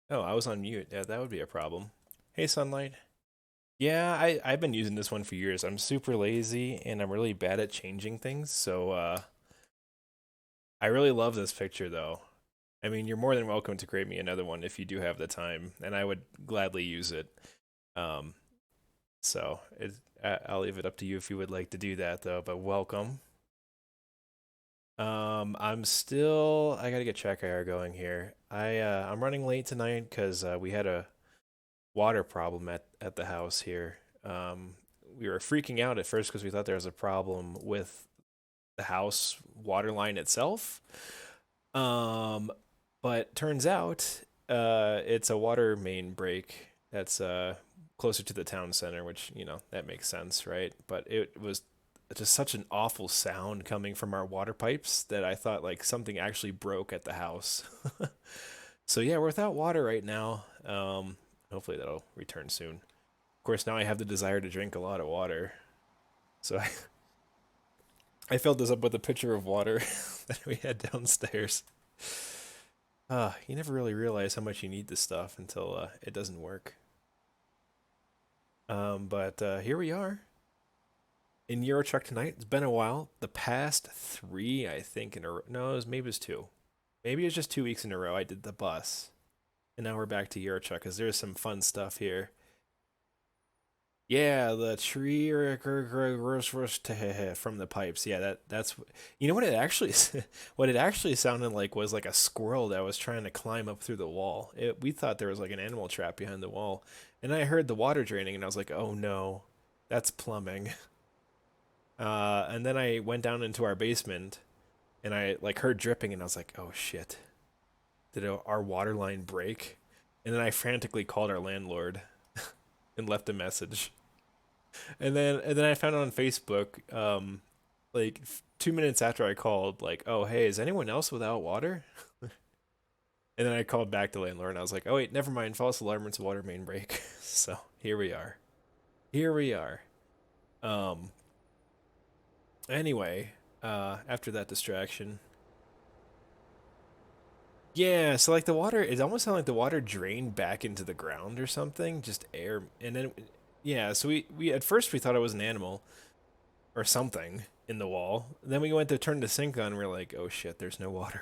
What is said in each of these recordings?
Oh, I was on mute. Yeah, that would be a problem. Hey, Sunlight. Yeah, I've been using this one for years. I'm super lazy and I'm really bad at changing things. So I really love this picture though. I mean, you're more than welcome to create me another one if you do have the time, and I would gladly use it. Um, I'll leave it up to you if you would like to do that though, but welcome. I gotta get track IR going here. I'm running late tonight because we had a water problem at the house here. We were freaking out at first because we thought there was a problem with the house water line itself. Um, but turns out it's a water main break that's closer to the town center, which, that makes sense, right? But it was just such an awful sound coming from our water pipes that I thought like something actually broke at the house. So yeah, we're without water right now. Hopefully that'll return soon. Of course, now I have the desire to drink a lot of water. So I filled this up with a pitcher of water that we had downstairs. You never really realize how much you need this stuff until it doesn't work. But here we are in Euro Truck tonight. It's been a while. The past three, I think, in a row. No, maybe it was two. Maybe it was just 2 weeks in a row I did the bus. And now we're back to Euro Truck because there's some fun stuff here. Yeah, the tree from the pipes. Yeah, that's you know what it actually what it actually sounded like was like a squirrel that was trying to climb up through the wall. We thought there was like an animal trap behind the wall, and I heard the water draining, and I was like, oh no, that's plumbing. And then I went down into our basement, and I like heard dripping, and I was like, oh shit, did our water line break? And then I frantically called our landlord and left a message. And then I found it on Facebook, like 2 minutes after I called, like, oh hey, is anyone else without water? And then I called back to landlord and I was like, oh wait, never mind, false alarm, it's a water main break. So here we are. Here we are. Um anyway, after that distraction. Yeah, so like the water, it almost sounded like the water drained back into the ground or something, just air. And then yeah, so we at first we thought it was an animal or something in the wall. Then we went to turn the sink on and we're like, oh shit, there's no water.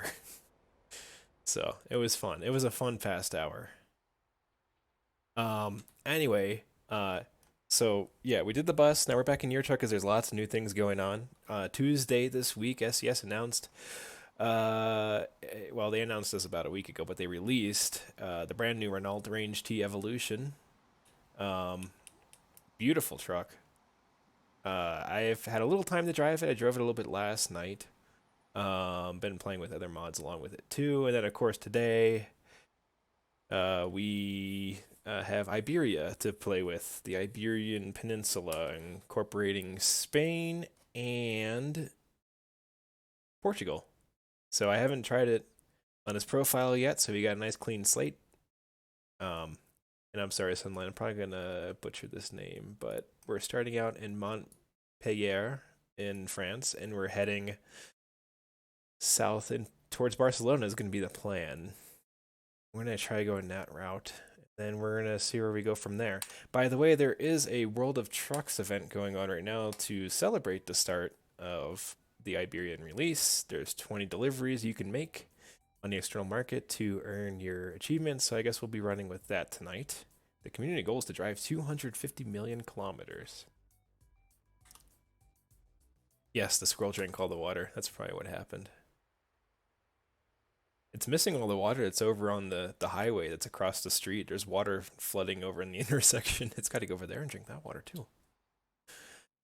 So it was fun. It was a fun past hour. Anyway, so yeah, we did the bus. Now we're back in your truck because there's lots of new things going on. Tuesday this week, SES announced. Well, they announced this about a week ago, but they released the brand new Renault Range T Evolution. Um, Beautiful truck. I've had a little time to drive it. I drove it a little bit last night. Been playing with other mods along with it too, and then of course today we have Iberia to play with, the Iberian Peninsula, incorporating Spain and Portugal. So I haven't tried it on his profile yet, so we got a nice clean slate. Um, and I'm sorry, Sunline, I'm probably gonna butcher this name, but we're starting out in Montpellier in France, and we're heading south and towards Barcelona is going to be the plan. We're going to try going that route. Then we're going to see where we go from there. By the way, there is a World of Trucks event going on right now to celebrate the start of the Iberian release. There's 20 deliveries you can make on the external market to earn your achievements. So I guess we'll be running with that tonight. The community goal is to drive 250 million kilometers. Yes, the squirrel drank all the water. That's probably what happened. It's missing all the water that's over on the highway that's across the street. There's water flooding over in the intersection. It's got to go over there and drink that water too.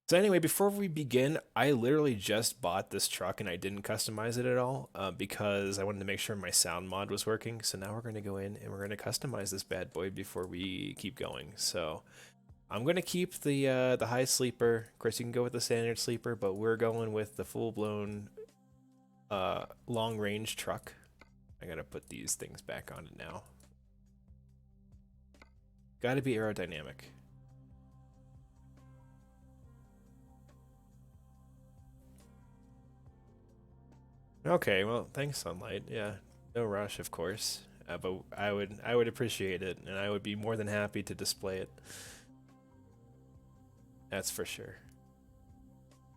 So anyway, before we begin, I literally just bought this truck and I didn't customize it at all because I wanted to make sure my sound mod was working. So now we're going to go in and we're going to customize this bad boy before we keep going. So I'm going to keep the high sleeper. Of course, you can go with the standard sleeper, but we're going with the full blown long range truck. I gotta put these things back on it now. Gotta be aerodynamic. Okay, well, thanks, Sunlight. Yeah, no rush, of course. But I would appreciate it, and I would be more than happy to display it. That's for sure.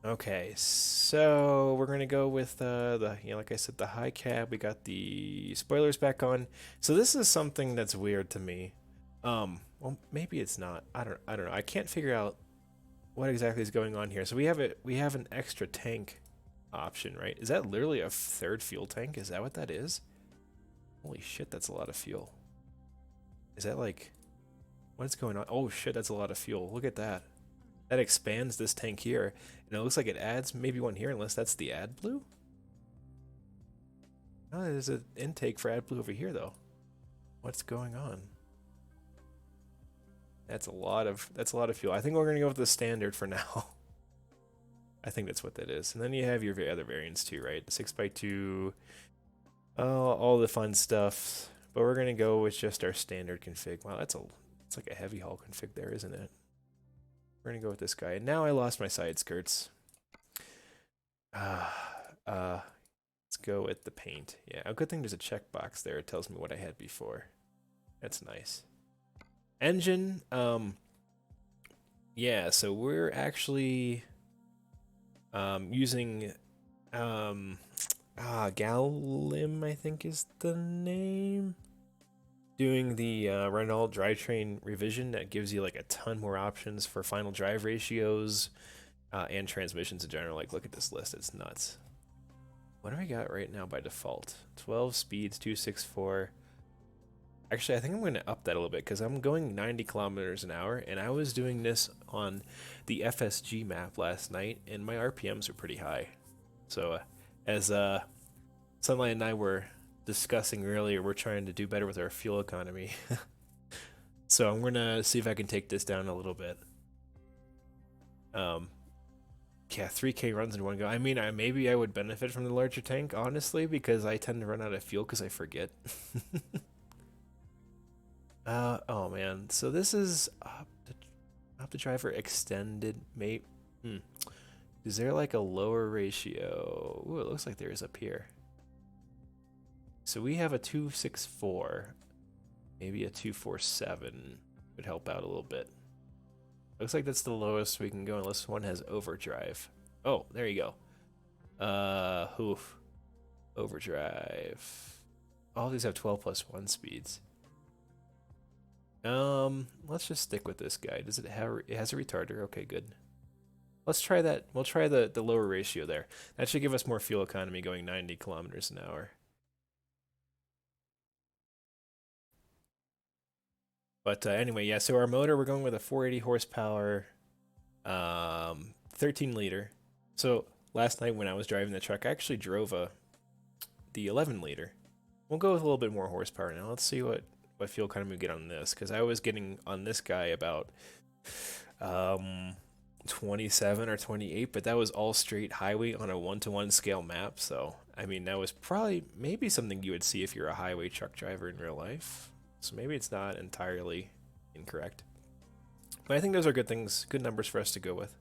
Okay, so we're gonna go with like I said, the high cab. We got the spoilers back on. So this is something that's weird to me. Well, maybe it's not. I don't know. I can't figure out what exactly is going on here. So we have an extra tank option, right? Is that literally a third fuel tank? Is that what that is? Holy shit, that's a lot of fuel. Is that like, what's going on? Oh shit, that's a lot of fuel. Look at that. That expands this tank here, and it looks like it adds maybe one here, unless that's the AdBlue. Oh, there's an intake for AdBlue over here though. What's going on? That's a lot of fuel. I think we're gonna go with the standard for now. I think that's what that is. And then you have your other variants too, right? The 6x2, all the fun stuff. But we're gonna go with just our standard config. Wow, it's like a heavy haul config there, isn't it? We're gonna go with this guy. And now I lost my side skirts. Let's go with the paint. Yeah, a good thing there's a checkbox there. It tells me what I had before. That's nice. Engine, yeah, so we're actually using Galim, I think is the name. Doing the Renault drivetrain revision that gives you like a ton more options for final drive ratios and transmissions in general. Like, look at this list, it's nuts. What do we got right now by default? 12 speeds, 264. Actually, I think I'm going to up that a little bit because I'm going 90 kilometers an hour, and I was doing this on the FSG map last night, and my RPMs are pretty high. So, as Sunlight and I were discussing earlier, we're trying to do better with our fuel economy. So I'm going to see if I can take this down a little bit. Yeah, 3K runs in one go. I mean, maybe I would benefit from the larger tank, honestly, because I tend to run out of fuel because I forget. Oh man, so this is up the driver extended, mate. Is there like a lower ratio? Ooh, it looks like there is up here. So we have a 264, maybe a 247 would help out a little bit. Looks like that's the lowest we can go unless one has overdrive. Oh, there you go. Overdrive. All these have 12+1 speeds. Let's just stick with this guy. Does it have, it has a retarder? Okay, good. Let's try that. We'll try the lower ratio there. That should give us more fuel economy going 90 kilometers an hour. But anyway, yeah, so our motor, we're going with a 480 horsepower, 13 liter. So last night when I was driving the truck, I actually drove the 11 liter. We'll go with a little bit more horsepower now. Let's see what fuel economy we get on this, because I was getting on this guy about 27 or 28, but that was all straight highway on a 1-to-1 scale map. So I mean, that was probably maybe something you would see if you're a highway truck driver in real life. So maybe it's not entirely incorrect. But I think those are good things, good numbers for us to go with.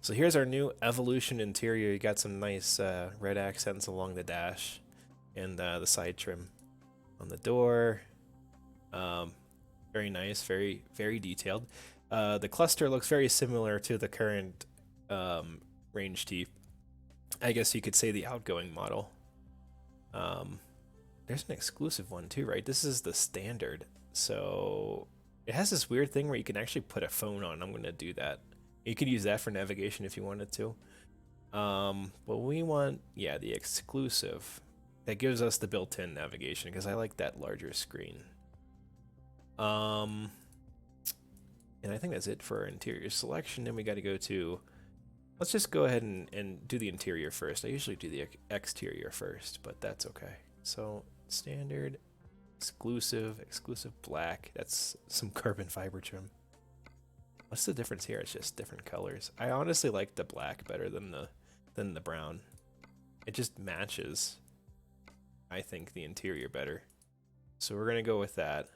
So here's our new Evolution interior. You got some nice red accents along the dash and the side trim on the door. Very nice, very, very detailed. The cluster looks very similar to the current Range T. I guess you could say the outgoing model. There's an exclusive one too, right? This is the standard. So it has this weird thing where you can actually put a phone on. I'm going to do that. You could use that for navigation if you wanted to. But we want, yeah, the exclusive. That gives us the built-in navigation because I like that larger screen. And I think that's it for our interior selection. Then we got to go to, let's just go ahead and do the interior first. I usually do the exterior first, but that's okay. So standard, exclusive black. That's some carbon fiber trim. What's the difference here? It's just different colors. I honestly like the black better than the brown. It just matches, I think, the interior better. So we're gonna go with that.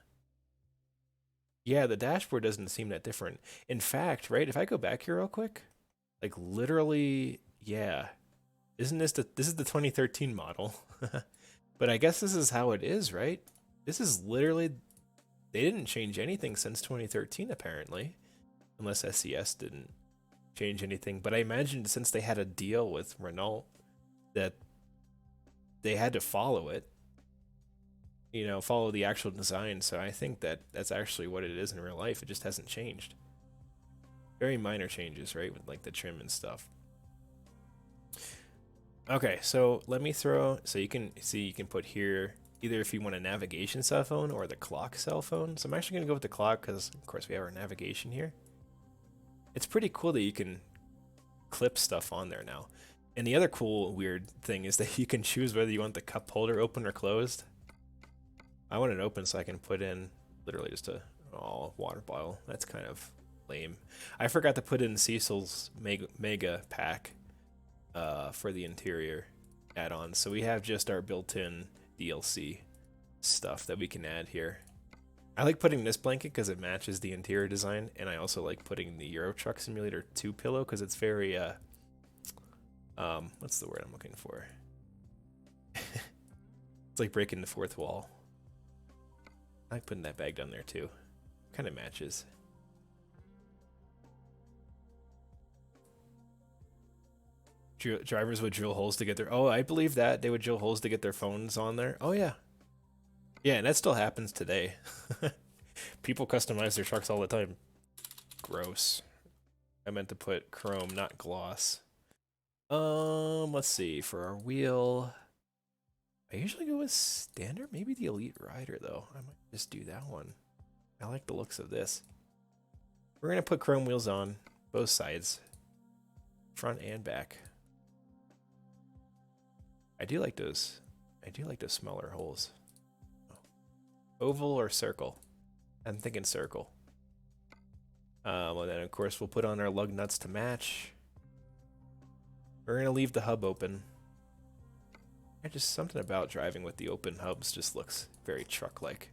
Yeah, the dashboard doesn't seem that different. In fact, right, if I go back here real quick, like literally, yeah. Isn't this is the 2013 model? But I guess this is how it is, right? This is literally, they didn't change anything since 2013 apparently, unless SES didn't change anything. But I imagine since they had a deal with Renault that they had to follow it, you know, follow the actual design. So I think that that's actually what it is in real life. It just hasn't changed. Very minor changes, right, with like the trim and stuff. Okay, so let me throw, so you can see, you can put here either if you want a navigation cell phone or the clock cell phone. So I'm actually going to go with the clock because of course we have our navigation here. It's pretty cool that you can clip stuff on there now. And the other cool weird thing is that you can choose whether you want the cup holder open or closed. I want it open so I can put in literally just a water bottle. That's kind of lame. I forgot to put in Cecil's mega pack for the interior add-on. So we have just our built-in DLC stuff that we can add here. I like putting this blanket because it matches the interior design, and I also like putting the Euro Truck Simulator 2 pillow because it's very what's the word I'm looking for? It's like breaking the fourth wall. I like putting that bag down there too. Kind of matches. Drivers would drill holes to get their... Oh, I believe that. They would drill holes to get their phones on there. Oh, yeah. Yeah, and that still happens today. People customize their trucks all the time. Gross. I meant to put chrome, not gloss. Let's see. For our wheel... I usually go with standard. Maybe the Elite Rider, though. I might just do that one. I like the looks of this. We're going to put chrome wheels on both sides. Front and back. I do like those smaller holes. Oval or circle? I'm thinking circle. Well then of course we'll put on our lug nuts to match. We're gonna leave the hub open. Just something about driving with the open hubs just looks very truck-like.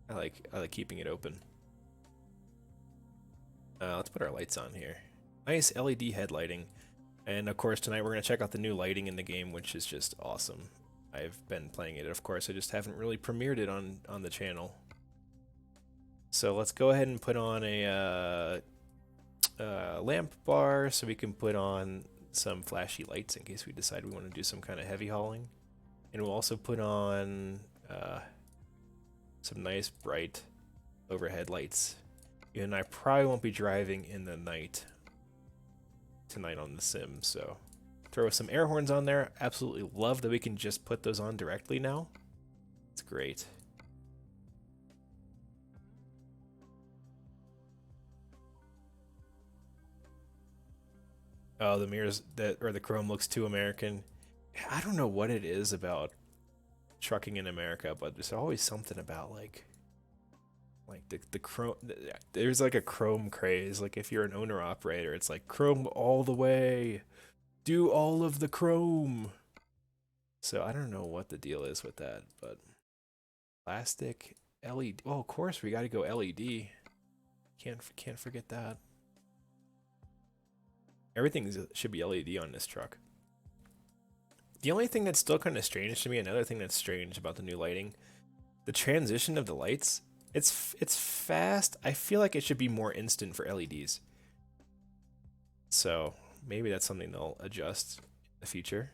I like keeping it open. Let's put our lights on here. Nice LED headlighting. And of course tonight we're going to check out the new lighting in the game, which is just awesome. I've been playing it, of course, I just haven't really premiered it on the channel. So let's go ahead and put on a lamp bar so we can put on some flashy lights in case we decide we want to do some kind of heavy hauling. And we'll also put on some nice bright overhead lights. And I probably won't be driving in the night tonight on the sim, so throw some air horns on there. Absolutely love that we can just put those on directly now. It's great. Oh, the mirrors or the chrome looks too American. I don't know what it is about trucking in America, but there's always something about like the chrome. There's like a chrome craze. Like if you're an owner operator, it's like chrome all the way. Do all of the chrome. So I don't know what the deal is with that, but plastic LED. Oh, of course we got to go LED. Can't forget that. Everything should be LED on this truck. The only thing that's still kind of strange to me, another thing that's strange about the new lighting, the transition of the lights. It's fast. I feel like it should be more instant for LEDs. So maybe that's something they'll adjust in the future.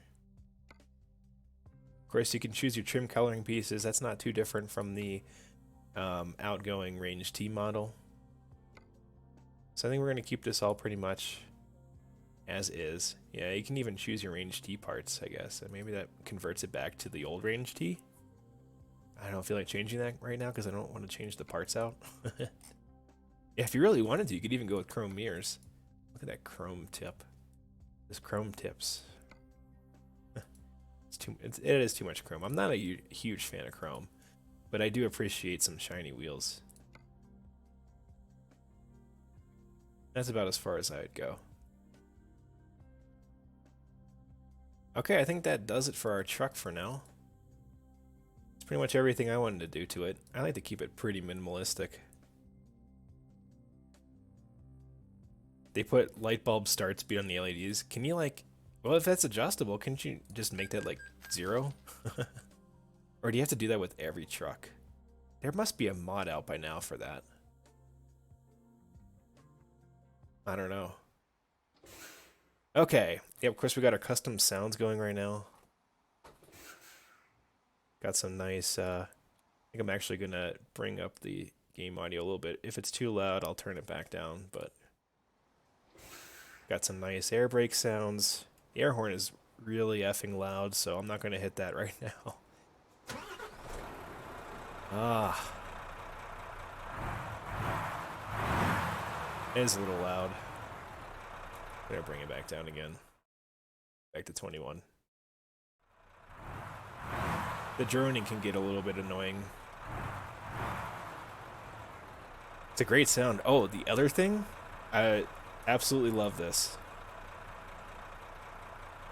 Of course, you can choose your trim coloring pieces. That's not too different from the outgoing Range T model. So I think we're going to keep this all pretty much as is. Yeah, you can even choose your Range T parts, I guess. And maybe that converts it back to the old Range T. I don't feel like changing that right now because I don't want to change the parts out. Yeah, if you really wanted to, you could even go with chrome mirrors. Look at that chrome tip. This chrome tips. It is too much chrome. I'm not a huge fan of chrome, but I do appreciate some shiny wheels. That's about as far as I would go. Okay, I think that does it for our truck for now. It's pretty much everything I wanted to do to it. I like to keep it pretty minimalistic. They put light bulb start speed on the LEDs. Can you like, well, if that's adjustable, can't you just make that like 0? Or Or do you have to do that with every truck? There must be a mod out by now for that. I don't know. Okay. Yep, of course we got our custom sounds going right now. Got some nice, I think I'm actually gonna bring up the game audio a little bit. If it's too loud, I'll turn it back down, but got some nice air brake sounds. The air horn is really effing loud, so I'm not gonna hit that right now. Ah. It is a little loud. I'm gonna bring it back down again. Back to 21. The droning can get a little bit annoying. It's a great sound. Oh, the other thing? I absolutely love this.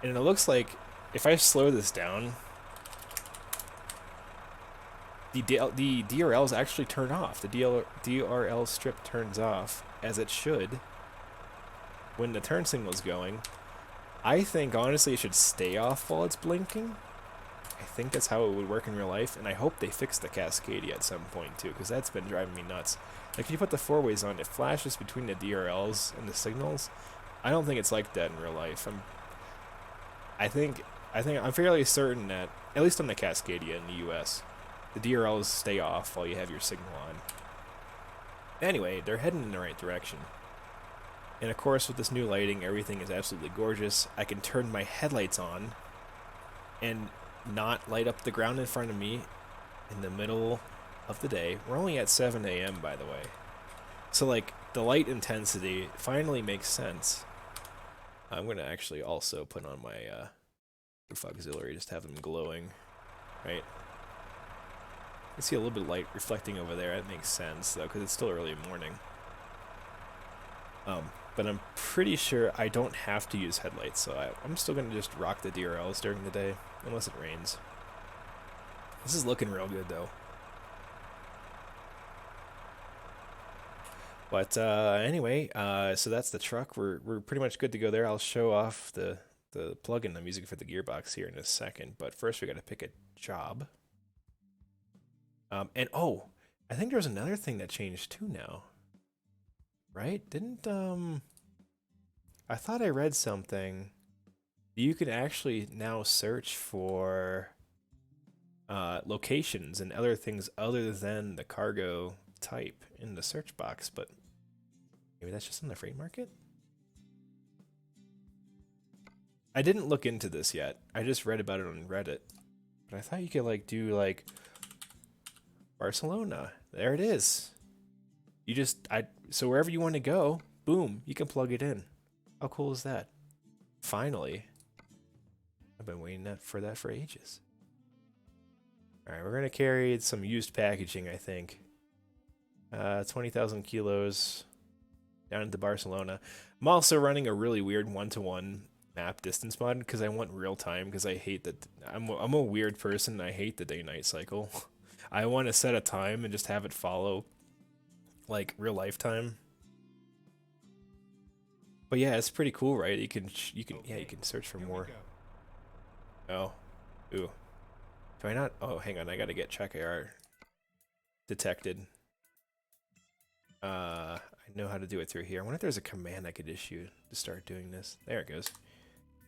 And it looks like if I slow this down, the DRLs actually turn off. The DRL strip turns off, as it should, when the turn signal's going. I think, honestly, it should stay off while it's blinking. I think that's how it would work in real life, and I hope they fix the Cascadia at some point, too, because that's been driving me nuts. Like, if you put the four-ways on, it flashes between the DRLs and the signals. I don't think it's like that in real life. I'm fairly certain that, at least on the Cascadia in the US, the DRLs stay off while you have your signal on. Anyway, they're heading in the right direction. And of course, with this new lighting, everything is absolutely gorgeous. I can turn my headlights on and not light up the ground in front of me in the middle of the day. We're only at 7 a.m. by the way. So like, the light intensity finally makes sense. I'm going to actually also put on my roof auxiliary, just have them glowing, right? I see a little bit of light reflecting over there. That makes sense, though, because it's still early morning. But I'm pretty sure I don't have to use headlights, so I'm still going to just rock the DRLs during the day, unless it rains. This is looking real good, though. But anyway, so that's the truck. We're pretty much good to go there. I'll show off the plug-in, the music for the gearbox here in a second. But first, we got to pick a job. And oh, I think there's another thing that changed too now. Right? Didn't I thought I read something. You can actually now search for locations and other things other than the cargo type in the search box, but maybe that's just on the freight market? I didn't look into this yet. I just read about it on Reddit. But I thought you could like do like Barcelona. There it is. You just so wherever you want to go, boom, you can plug it in. How cool is that? Finally. I've been waiting for that for ages. Alright, we're gonna carry some used packaging, I think. 20,000 kilos down into Barcelona. I'm also running a really weird one-to-one map distance mod because I want real time, because I hate that I'm a weird person and I hate the day-night cycle. I want to set a time and just have it follow like real life time. But yeah, it's pretty cool, right? You can search for more. Oh. Ooh. Do I not? Oh, hang on. I gotta get check AR detected. I know how to do it through here. I wonder if there's a command I could issue to start doing this. There it goes.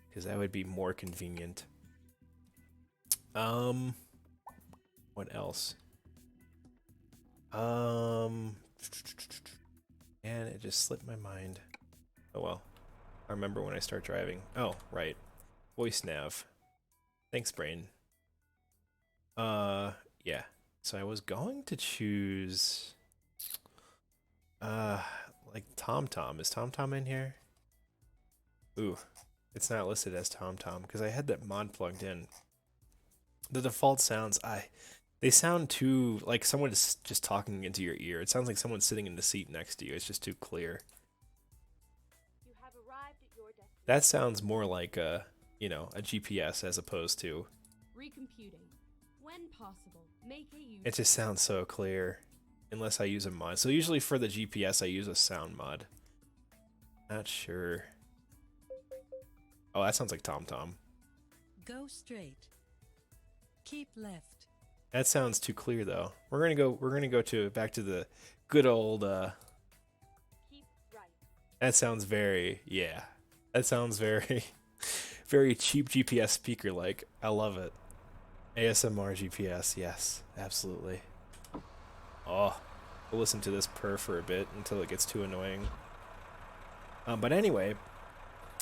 Because that would be more convenient. What else? And it just slipped my mind. Oh well. I remember when I start driving. Oh, right. Voice nav. Thanks, brain. Yeah. So I was going to choose like TomTom. Is TomTom in here? Ooh. It's not listed as TomTom because I had that mod plugged in. The default sounds, they sound too like someone is just talking into your ear. It sounds like someone's sitting in the seat next to you. It's just too clear. You have arrived at your destination. That sounds more like a GPS as opposed to Recomputing. When possible, make a use. it just sounds so clear unless I use a mod. So usually for the GPS I use a sound mod. Not sure. Oh, that sounds like TomTom. Go straight. Keep left. That sounds too clear though. We're gonna go to back to the good old Keep right. that sounds very yeah. That sounds very very cheap GPS speaker like. I love it. ASMR GPS, yes, absolutely. Oh, we'll listen to this purr for a bit until it gets too annoying. But anyway,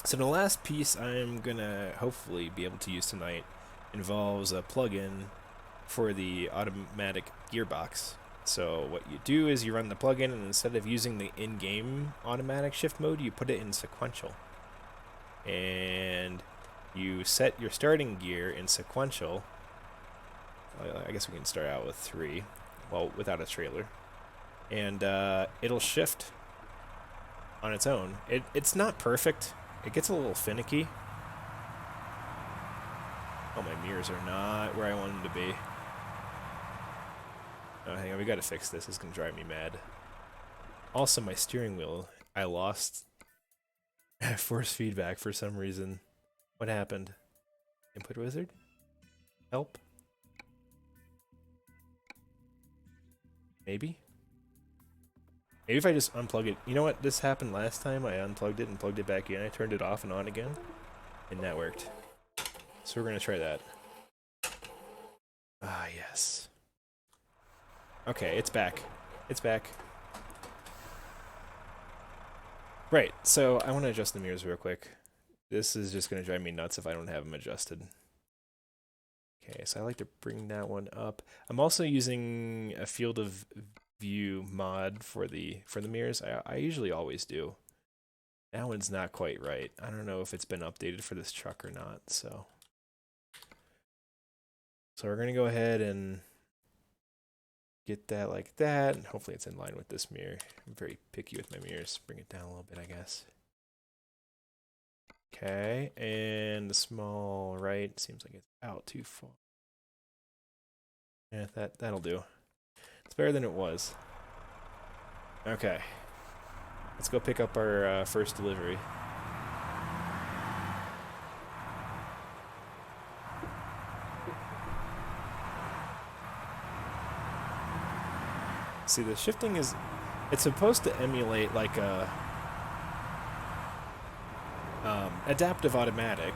so the last piece I'm gonna hopefully be able to use tonight involves a plugin for the automatic gearbox. So what you do is you run the plugin, and instead of using the in-game automatic shift mode, you put it in sequential. And you set your starting gear in sequential. I guess we can start out with 3, well, without a trailer. And it'll shift on its own. It's not perfect. It gets a little finicky. Oh, my mirrors are not where I want them to be. Oh, hang on, we gotta fix this. It's gonna drive me mad. Also, my steering wheel, I lost force feedback for some reason. What happened? Input wizard? Help? Maybe? Maybe if I just unplug it. You know what? This happened last time. I unplugged it and plugged it back in. I turned it off and on again. And that worked. So we're gonna try that. Ah, yes. Okay, it's back. It's back. Right, so I want to adjust the mirrors real quick. This is just going to drive me nuts if I don't have them adjusted. Okay, so I like to bring that one up. I'm also using a field of view mod for the mirrors. I usually always do. That one's not quite right. I don't know if it's been updated for this truck or not, so. So we're going to go ahead and get that like that, and hopefully it's in line with this mirror. I'm very picky with my mirrors. Bring it down a little bit, I guess. Okay, and the small right seems like it's out too far. Yeah, that'll do. It's better than it was. Okay, let's go pick up our first delivery. See, the shifting is, it's supposed to emulate like a adaptive automatic.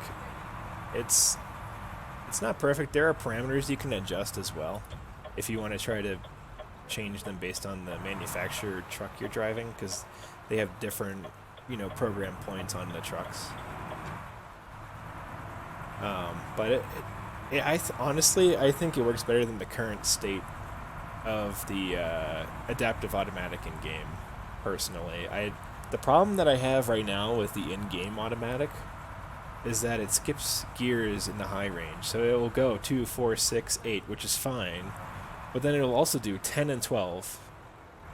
It's not perfect. There are parameters you can adjust as well if you want to try to change them based on the manufacturer truck you're driving, because they have different, program points on the trucks. But honestly, I think it works better than the current state of the adaptive automatic in game. Personally, the problem that I have right now with the in-game automatic is that it skips gears in the high range. So it will go 2, 4, 6, 8, which is fine, but then it'll also do 10 and 12,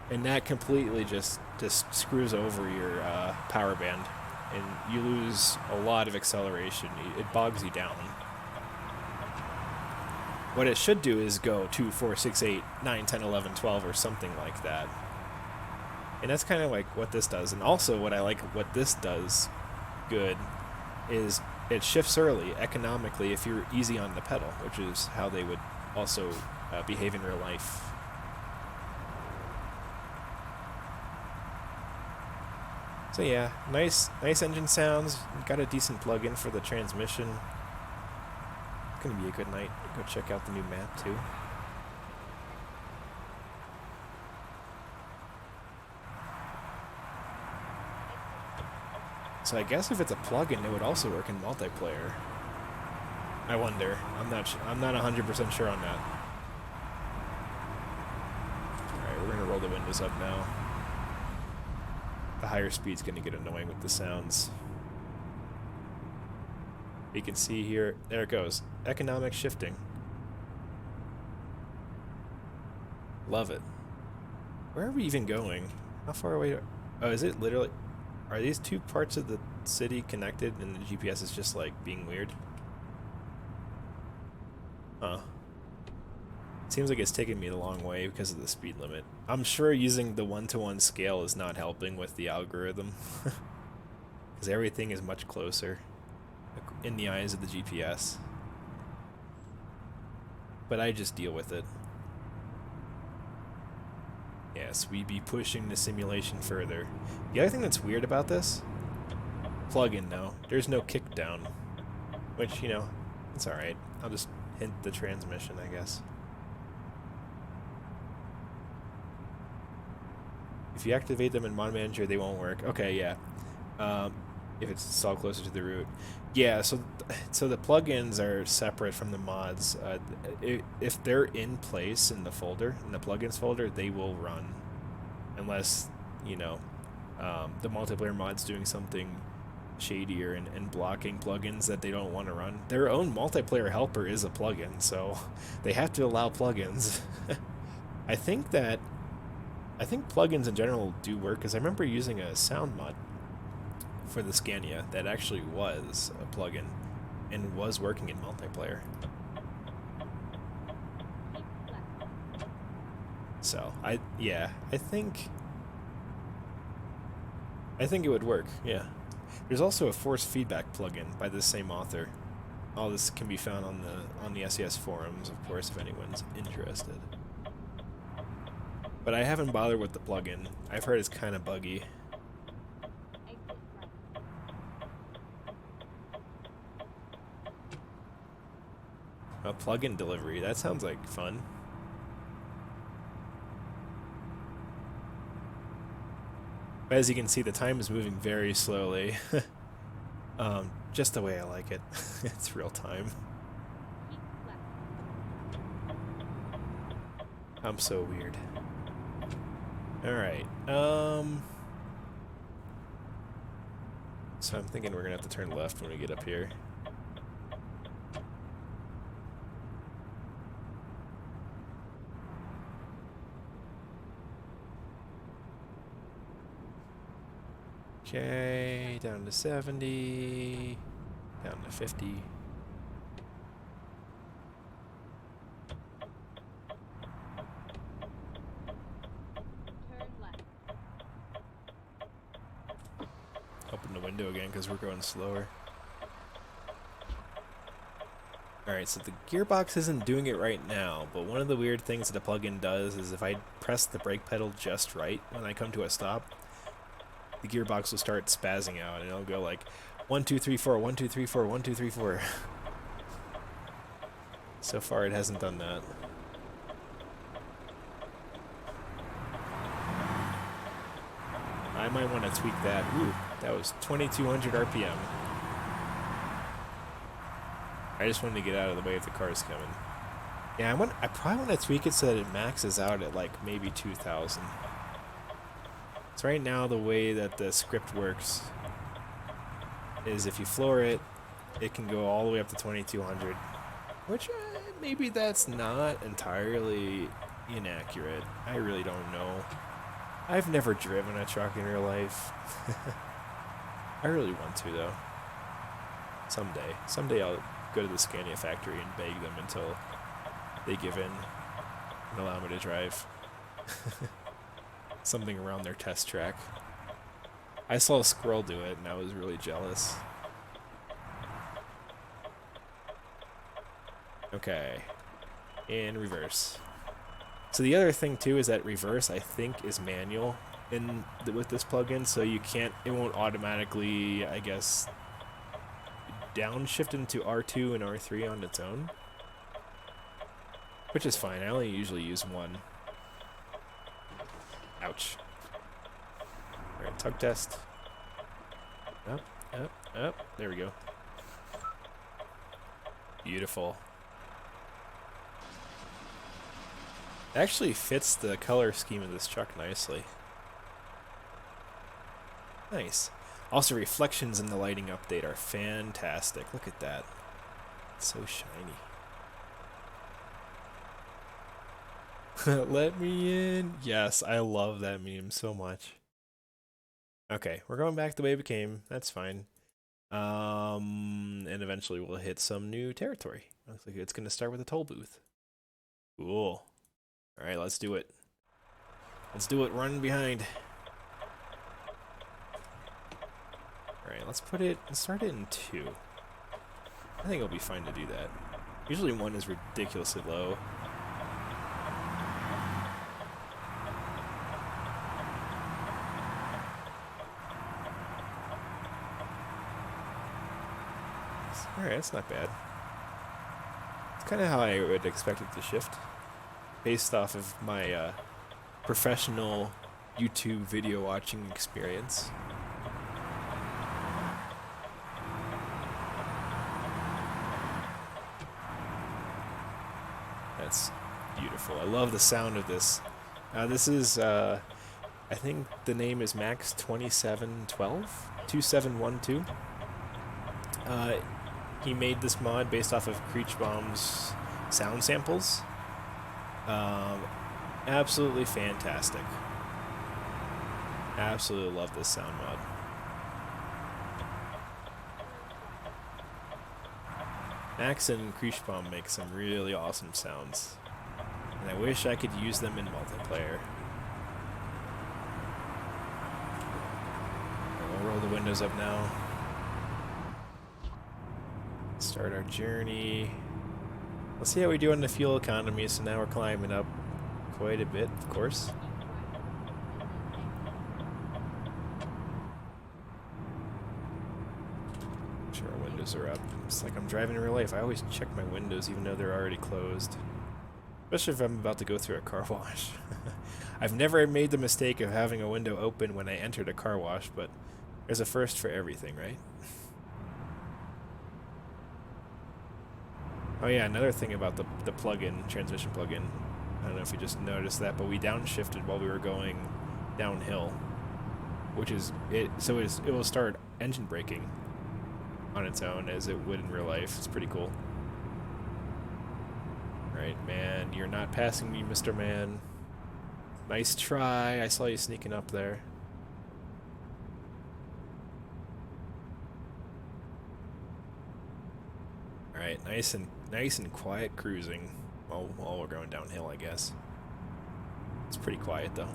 and that completely just screws over your power band, and you lose a lot of acceleration. It bogs you down. What it should do is go 2, 4, 6, 8, 9, 10, 11, 12, or something like that. And that's kind of like what this does. And also what I like what this does good is it shifts early economically if you're easy on the pedal, which is how they would also behave in real life. So yeah, nice engine sounds. Got a decent plug-in for the transmission. It's gonna be a good night. Go check out the new map too. So I guess if it's a plug-in, it would also work in multiplayer. I wonder. I'm not 100% sure on that. Alright, we're gonna roll the windows up now. The higher speed's gonna get annoying with the sounds. You can see here, there it goes. Economic shifting. Love it. Where are we even going? How far away? Oh, is it literally? Are these two parts of the city connected and the GPS is just like being weird? Huh. Seems like it's taking me the long way because of the speed limit. I'm sure using the 1-to-1 scale is not helping with the algorithm. Because everything is much closer in the eyes of the GPS. but I just deal with it. Yes, we be pushing the simulation further. The other thing that's weird about this, plug-in now. There's no kick down, which, you know, it's alright. I'll just hint the transmission, I guess. If you activate them in Mod Manager, they won't work. Okay, yeah. If it's installed closer to the root. Yeah, so the plugins are separate from the mods. If they're in place in the folder, in the plugins folder, they will run. Unless, you know, the multiplayer mod's doing something shadier and blocking plugins that they don't want to run. Their own multiplayer helper is a plugin, so they have to allow plugins. I think plugins in general do work, because I remember using a sound mod for the Scania that actually was a plugin and was working in multiplayer. So I think it would work. Yeah. There's also a force feedback plugin by the same author. All this can be found on the SES forums, of course, if anyone's interested. But I haven't bothered with the plugin. I've heard it's kind of buggy. A plugin delivery. That sounds like fun. But as you can see, the time is moving very slowly. Just the way I like it. It's real time. I'm so weird. Alright, so I'm thinking we're gonna have to turn left when we get up here. Okay, down to 70, down to 50. Open the window again because we're going slower. Alright, so the gearbox isn't doing it right now, but one of the weird things that a plugin does is if I press the brake pedal just right when I come to a stop, the gearbox will start spazzing out and it'll go like 1 2 3 4 1 2 3 4 1 2 3 4. So far it hasn't done that. I might want to tweak that. Ooh, that was 2200 RPM. I just wanted to get out of the way if the car's coming. Yeah, I probably want to tweak it so that it maxes out at like maybe 2000. So right now the way that the script works is if you floor it, it can go all the way up to 2200, which maybe that's not entirely inaccurate. I really don't know. I've never driven a truck in real life. I really want to though. Someday. Someday I'll go to the Scania factory and beg them until they give in and allow me to drive. Something around their test track. I saw a squirrel do it and I was really jealous. Okay. In reverse. So the other thing too is that reverse I think is manual with this plugin, so you can't, it won't automatically, I guess, downshift into R2 and R3 on its own. Which is fine, I only usually use one. Ouch. Alright, tug test. Up, up, up. There we go. Beautiful. It actually fits the color scheme of this truck nicely. Nice. Also, reflections in the lighting update are fantastic. Look at that. It's so shiny. Let me in. Yes, I love that meme so much. Okay, we're going back the way we came. That's fine. And eventually we'll hit some new territory. Looks like it's going to start with a toll booth. Cool. Alright, let's do it. Let's do it. Run behind. Alright, let's start it in 2. I think it'll be fine to do that. Usually one is ridiculously low. Alright, that's not bad. It's kind of how I would expect it to shift. Based off of my professional YouTube video watching experience. That's beautiful. I love the sound of this. This is, I think the name is Max 2712? 2712? He made this mod based off of Creechbomb's sound samples. Absolutely fantastic. Absolutely love this sound mod. Max and Creechbomb make some really awesome sounds, and I wish I could use them in multiplayer. We'll roll the windows up now. Start our journey. Let's see how we do on the fuel economy. So now we're climbing up quite a bit, of course. Sure, our windows are up. It's like I'm driving in real life. I always check my windows even though they're already closed. Especially if I'm about to go through a car wash. I've never made the mistake of having a window open when I entered a car wash, but there's a first for everything, right? Oh yeah, another thing about the plug-in, transmission plug-in. I don't know if you just noticed that, but we downshifted while we were going downhill. Which is, it will start engine braking on its own as it would in real life. It's pretty cool. Right, man, you're not passing me, Mr. Man. Nice try, I saw you sneaking up there. Alright, nice and quiet cruising while we're going downhill, I guess. It's pretty quiet though.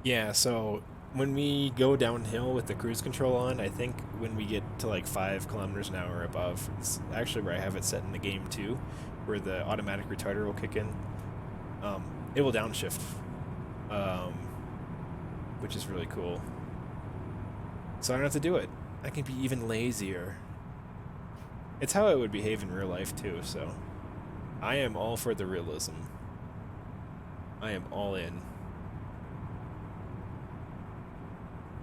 Yeah, so when we go downhill with the cruise control on, I think when we get to like 5 kilometers an hour above, it's actually where I have it set in the game too, where the automatic retarder will kick in. It will downshift, which is really cool. So I don't have to do it. I can be even lazier. It's how I would behave in real life too, so I am all for the realism. I am all in.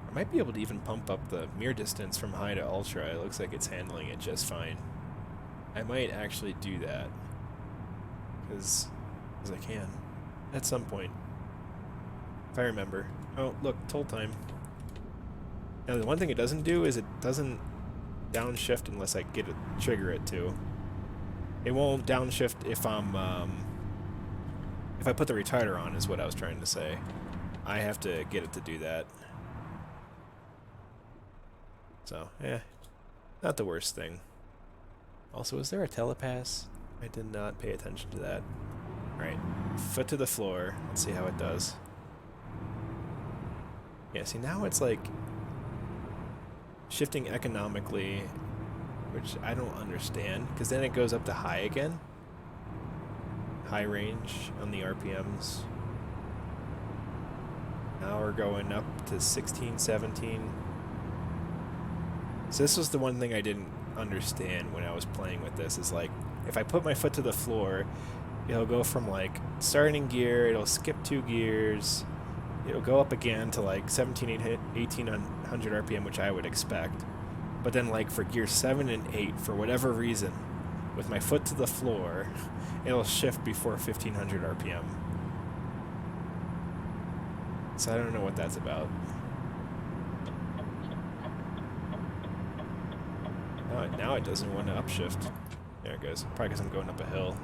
I might be able to even pump up the mirror distance from high to ultra. It looks like it's handling it just fine. I might actually do that. Because I can. At some point. If I remember. Oh, look, toll time. Now, the one thing it doesn't do is it doesn't downshift unless I get it, trigger it to. It won't downshift if I'm, if I put the retarder on, is what I was trying to say. I have to get it to do that. So, not the worst thing. Also, is there a telepass? I did not pay attention to that. Alright, foot to the floor. Let's see how it does. Yeah, see, now it's like shifting economically, which I don't understand, because then it goes up to high again. High range on the RPMs. Now we're going up to 16, 17. So this was the one thing I didn't understand when I was playing with this, is like, if I put my foot to the floor, it'll go from like starting gear, it'll skip 2 gears, it'll go up again to like 1800 RPM, which I would expect. But then like for gear 7 and 8, for whatever reason, with my foot to the floor, it'll shift before 1500 RPM. So I don't know what that's about. Now it doesn't want to upshift. There it goes. Probably because I'm going up a hill.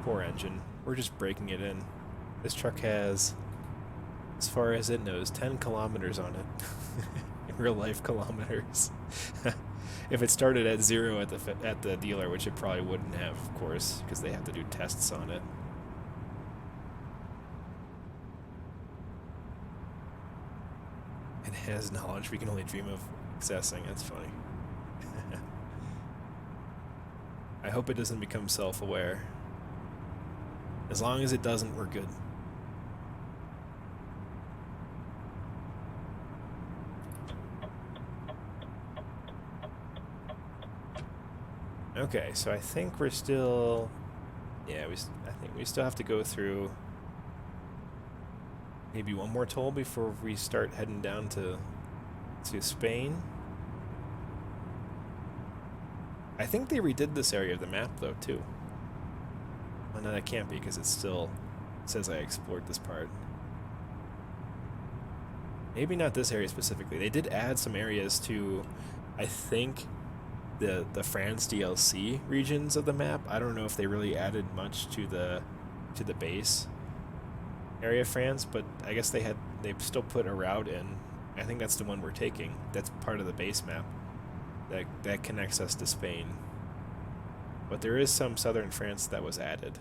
Poor engine. We're just breaking it in. This truck has, as far as it knows, 10 kilometers on it. In real life kilometers. If it started at 0 at the dealer, which it probably wouldn't have, of course, because they have to do tests on it. has knowledge we can only dream of accessing. That's funny. I hope it doesn't become self-aware. As long as it doesn't, we're good. Okay, so I think we're still... Yeah, I think we still have to go through maybe one more toll before we start heading down to Spain. I think they redid this area of the map, though, too. Well, no, that can't be, because it still says I explored this part. Maybe not this area specifically. They did add some areas to, I think, the France DLC regions of the map. I don't know if they really added much to the base area of France, but I guess they still put a route in. I think that's the one we're taking. That's part of the base map that connects us to Spain. But there is some southern France that was added.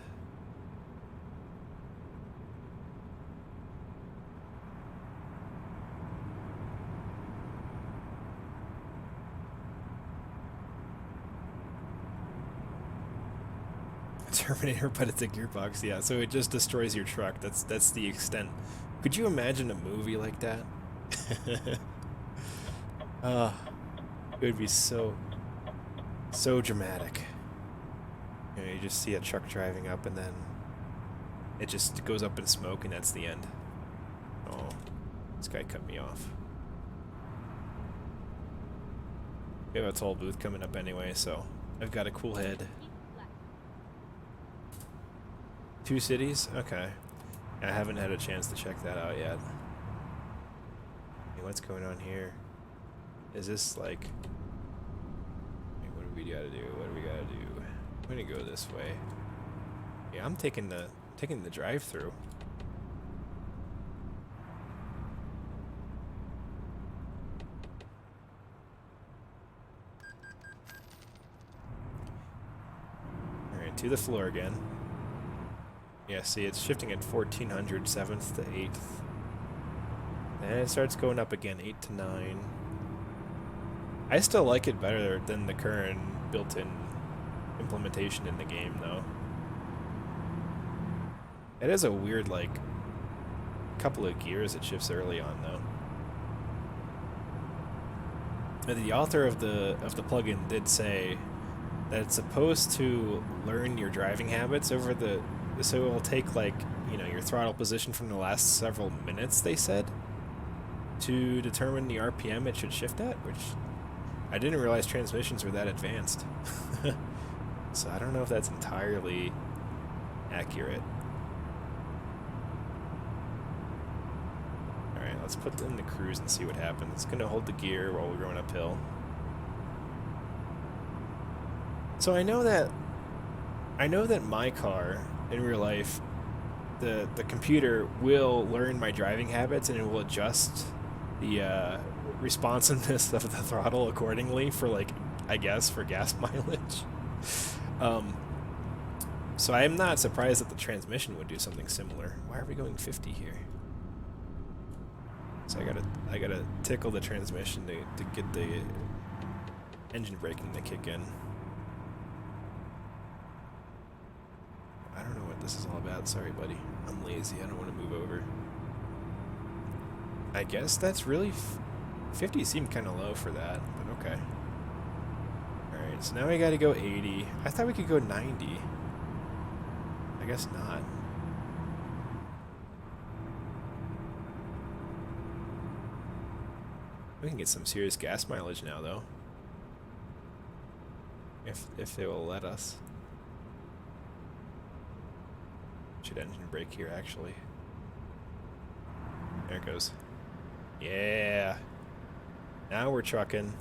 Terminator, but it's a gearbox, yeah, so it just destroys your truck. That's the extent. Could you imagine a movie like that? It would be so dramatic. You know, you just see a truck driving up and then it just goes up in smoke and that's the end. Oh, this guy cut me off. We have a toll booth coming up anyway, so I've got a cool head. 2 cities? Okay. I haven't had a chance to check that out yet. Hey, what's going on here? Is this like... Hey, what do we gotta do? What do we gotta do? I'm gonna go this way. Yeah, I'm taking the drive-through. Alright, to the floor again. Yeah, see, it's shifting at 1400, 7th to 8th. And it starts going up again, 8 to 9. I still like it better than the current built-in implementation in the game, though. It is a weird, like, couple of gears it shifts early on, though. The author of the plugin did say that it's supposed to learn your driving habits over the... So it will take, like, you know, your throttle position from the last several minutes, they said, to determine the RPM it should shift at, which I didn't realize transmissions were that advanced. So I don't know if that's entirely accurate. Alright, let's put in the cruise and see what happens. It's going to hold the gear while we're going uphill. So I know that my car... in real life, the computer will learn my driving habits and it will adjust the responsiveness of the throttle accordingly for, like, I guess, for gas mileage. So I am not surprised that the transmission would do something similar. Why are we going 50 here? So I gotta tickle the transmission to get the engine braking to kick in. I don't know what this is all about. Sorry, buddy. I'm lazy. I don't want to move over. I guess that's really... 50 seemed kind of low for that, but okay. Alright, so now we gotta go 80. I thought we could go 90. I guess not. We can get some serious gas mileage now, though. If they will let us. Should engine brake here, actually. There it goes. Yeah. Now we're trucking.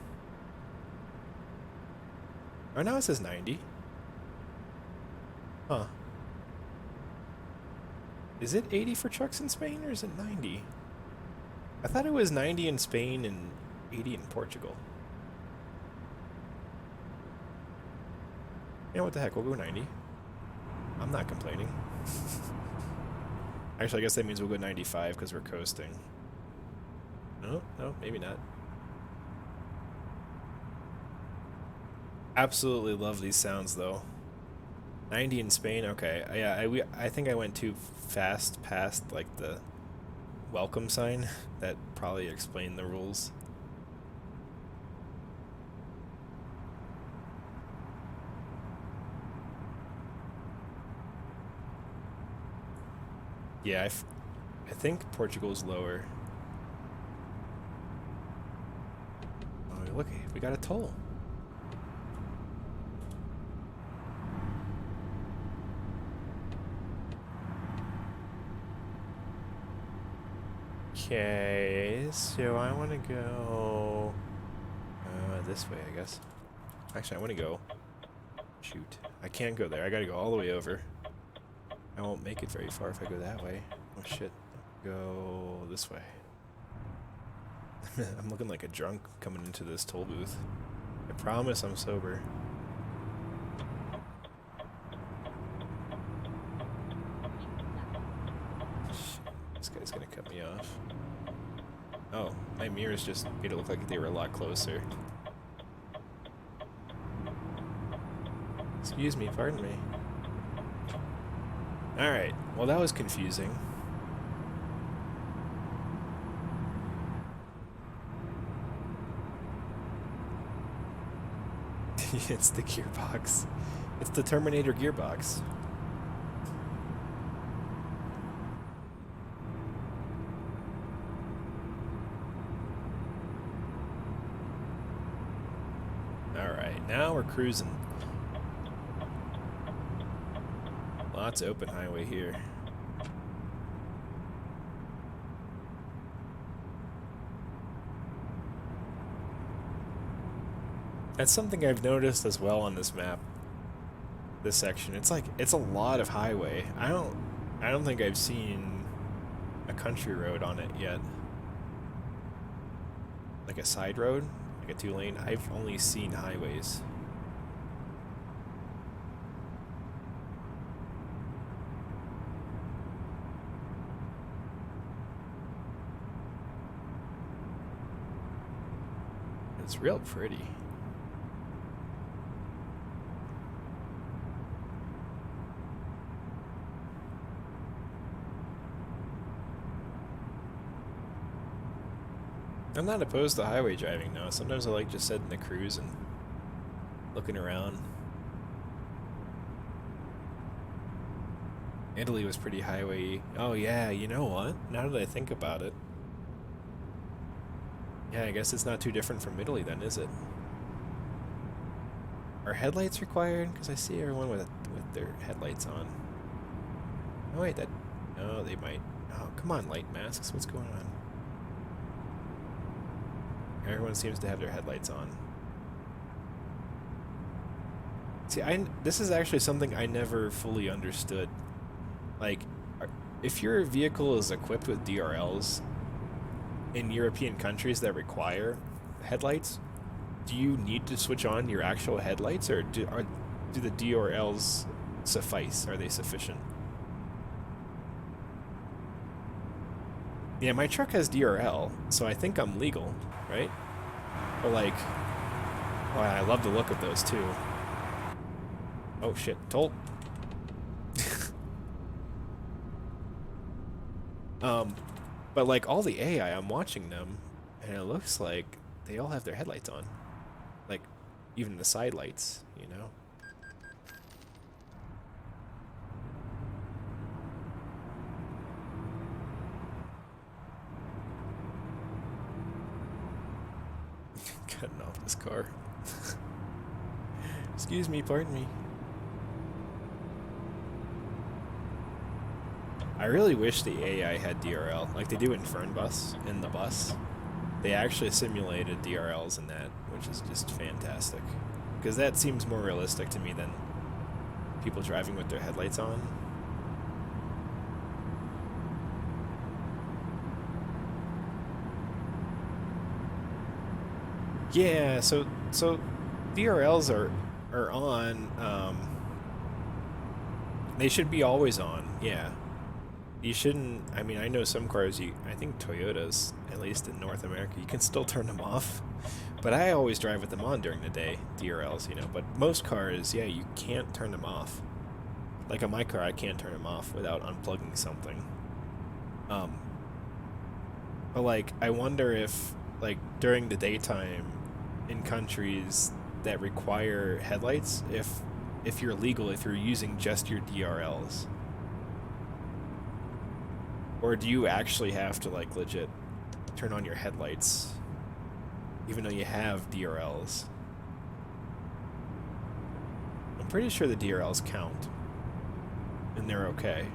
Oh, now it says 90. Huh. Is it 80 for trucks in Spain, or is it 90? I thought it was 90 in Spain and 80 in Portugal. You know what the heck, we'll go 90. I'm not complaining. Actually, I guess that means we'll go 95 because we're coasting. No, no, maybe not. Absolutely love these sounds though. 90 in Spain. Okay, yeah, I think I went too fast past like the welcome sign. That probably explained the rules. Yeah, I think Portugal's lower. Oh, look, we got a toll. Okay, so I want to go this way, I guess. Actually, I want to go. Shoot, I can't go there. I gotta go all the way over. I won't make it very far if I go that way. Oh shit. Go this way. I'm looking like a drunk coming into this toll booth. I promise I'm sober. Shit, this guy's gonna cut me off. Oh, my mirrors just made it look like they were a lot closer. Excuse me, pardon me. Alright, well that was confusing. It's the gearbox. It's the Terminator gearbox. Alright, now we're cruising. Lots of open highway here. That's something I've noticed as well on this map. This section. It's like it's a lot of highway. I don't think I've seen a country road on it yet. Like a side road, like a 2-lane. I've only seen highways. It's real pretty. I'm not opposed to highway driving though. Sometimes I like just sitting in the cruise and looking around. Italy was pretty highway-y. Oh yeah, you know what? Now that I think about it. Yeah, I guess it's not too different from Italy then, is it? Are headlights required? Because I see everyone with their headlights on. Oh wait, that... Oh, they might... Oh, come on, light masks. What's going on? Everyone seems to have their headlights on. See, this is actually something I never fully understood. Like, if your vehicle is equipped with DRLs in European countries that require headlights, do you need to switch on your actual headlights, or do the DRLs suffice? Are they sufficient? Yeah, my truck has DRL, so I think I'm legal, right? But like, oh, I love the look of those too. Oh shit, toll. But like all the AI, I'm watching them, and it looks like they all have their headlights on. Like, even the side lights, you know? Cutting off this car. Excuse me, pardon me. I really wish the AI had DRL, like they do in Fernbus, in the bus. They actually simulated DRLs in that, which is just fantastic. Because that seems more realistic to me than people driving with their headlights on. Yeah, so DRLs are on. They should be always on. Yeah. You shouldn't. I mean, I know some cars. I think Toyotas, at least in North America, you can still turn them off. But I always drive with them on during the day, DRLs, you know. But most cars, yeah, you can't turn them off. Like on my car, I can't turn them off without unplugging something. Um, but like, I wonder if, like, during the daytime, in countries that require headlights, if you're legal, if you're using just your DRLs, or do you actually have to like legit turn on your headlights, even though you have DRLs? I'm pretty sure the DRLs count, and they're okay.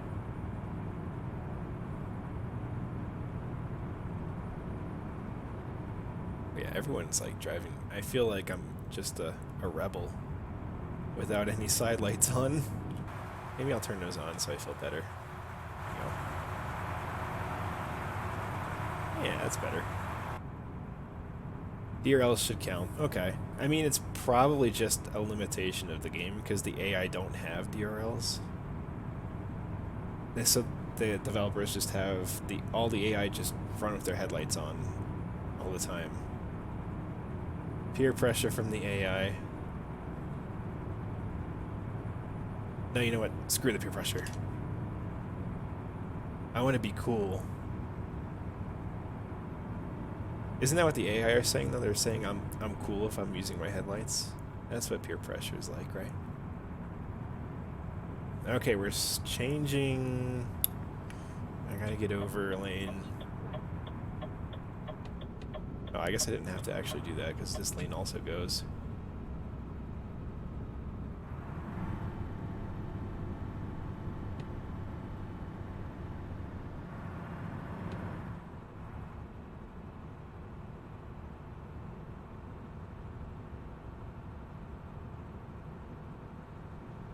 But yeah, everyone's like driving. I feel like I'm just a rebel without any side lights on. Maybe I'll turn those on so I feel better. You know. Yeah, that's better. DRLs should count. Okay. I mean, it's probably just a limitation of the game because the AI don't have DRLs. So the developers just have all the AI just run with their headlights on all the time. Peer pressure from the AI. No, you know what? Screw the peer pressure. I want to be cool. Isn't that what the AI are saying though? They're saying I'm cool if I'm using my headlights. That's what peer pressure is like, right? Okay, we're changing. I gotta get over lane. Oh, I guess I didn't have to actually do that because this lane also goes.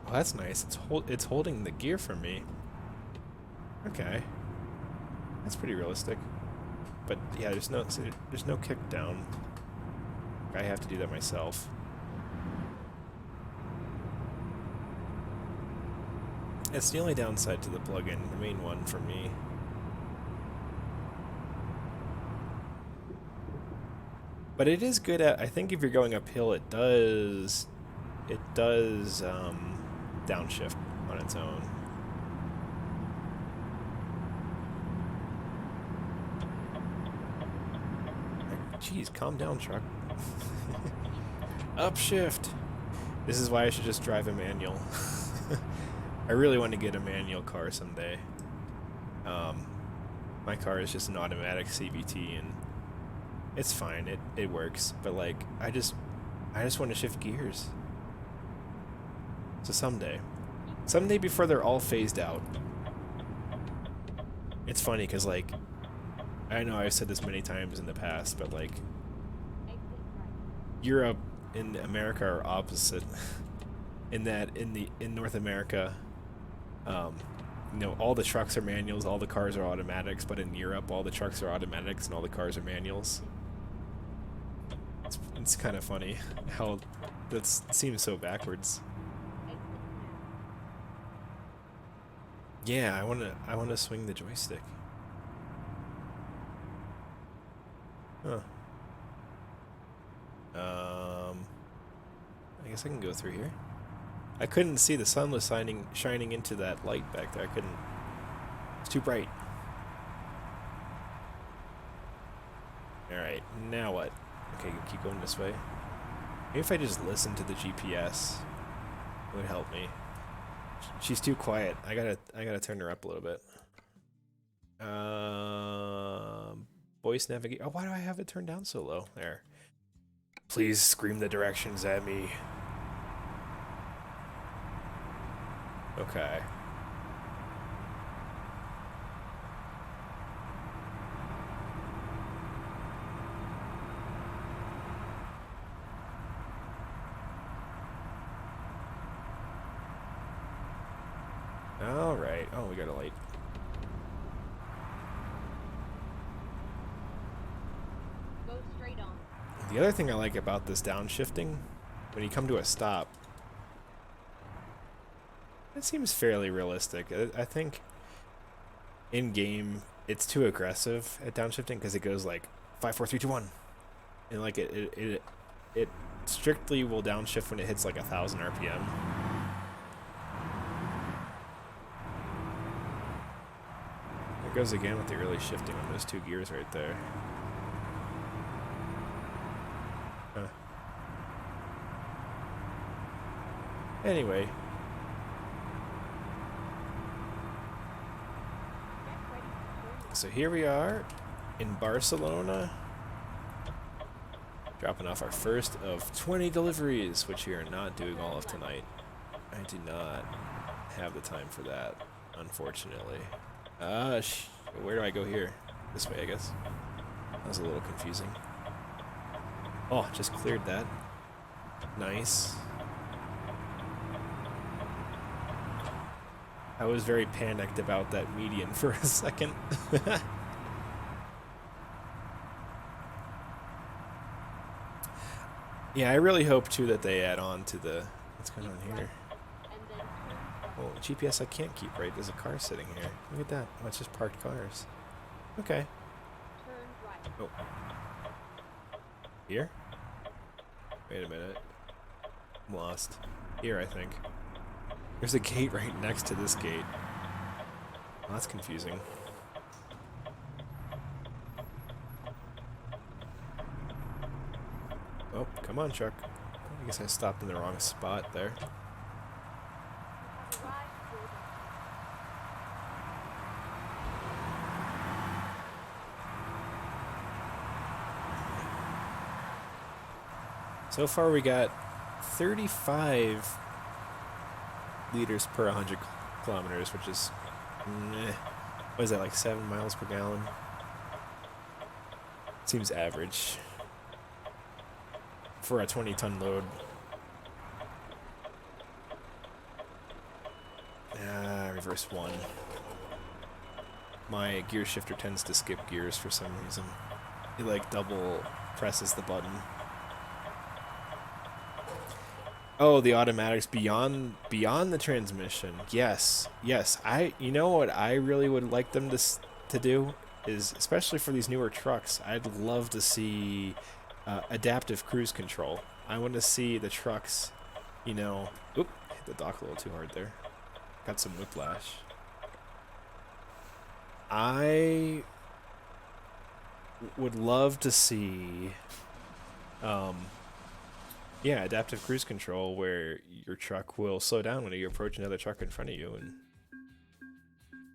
Oh, that's nice. It's holding the gear for me. Okay, that's pretty realistic. But yeah, there's no kick down. I have to do that myself. It's the only downside to the plugin, the main one for me. But it is good at, I think if you're going uphill, it does downshift on its own. Jeez, calm down, truck. Upshift. This is why I should just drive a manual. I really want to get a manual car someday. My car is just an automatic CVT and it's fine. It works, but like I just want to shift gears. So someday before they're all phased out. It's funny because like I know I've said this many times in the past, but like Europe and America are opposite. In that in North America, you know, all the trucks are manuals, all the cars are automatics, but in Europe, all the trucks are automatics and all the cars are manuals. It's kind of funny how that seems so backwards. Yeah, I wanna swing the joystick. Huh. I guess I can go through here. I couldn't see the sun was shining into that light back there. I couldn't. It's too bright. All right, now what? Okay, keep going this way. Maybe if I just listen to the GPS, it would help me. She's too quiet. I gotta turn her up a little bit. Voice navigate. Oh, why do I have it turned down so low? There. Please scream the directions at me. Okay. All right. Oh, we got a light. Go straight on. The other thing I like about this downshifting, when you come to a stop, it seems fairly realistic. I think in game it's too aggressive at downshifting because it goes like 5, 4, 3, 2, 1, and like it strictly will downshift when it hits like 1,000 RPM. There goes again with the early shifting on those two gears right there. Huh. Anyway. So here we are in Barcelona, dropping off our first of 20 deliveries, which we are not doing all of tonight. I do not have the time for that, unfortunately. Where do I go here? This way, I guess. That was a little confusing. Oh, just cleared that. Nice. I was very panicked about that median for a second. Yeah, I really hope too that they add on to the... What's going on here? Oh, GPS I can't keep right. There's a car sitting here. Look at that. Oh, it's just parked cars. Okay. Oh. Here? Wait a minute. I'm lost. Here, I think. There's a gate right next to this gate. Oh, that's confusing. Oh, come on, truck. I guess I stopped in the wrong spot there. So far we got 35 liters per 100 kilometers, which is, what is that, like 7 miles per gallon? Seems average for a 20-ton load. Reverse one. My gear shifter tends to skip gears for some reason. It like double presses the button. Oh, the automatics beyond the transmission. Yes, yes. You know what I really would like them to do is, especially for these newer trucks, I'd love to see adaptive cruise control. I want to see the trucks, you know. Oop, hit the dock a little too hard there. Got some whiplash. I would love to see, yeah, adaptive cruise control where your truck will slow down when you approach another truck in front of you, and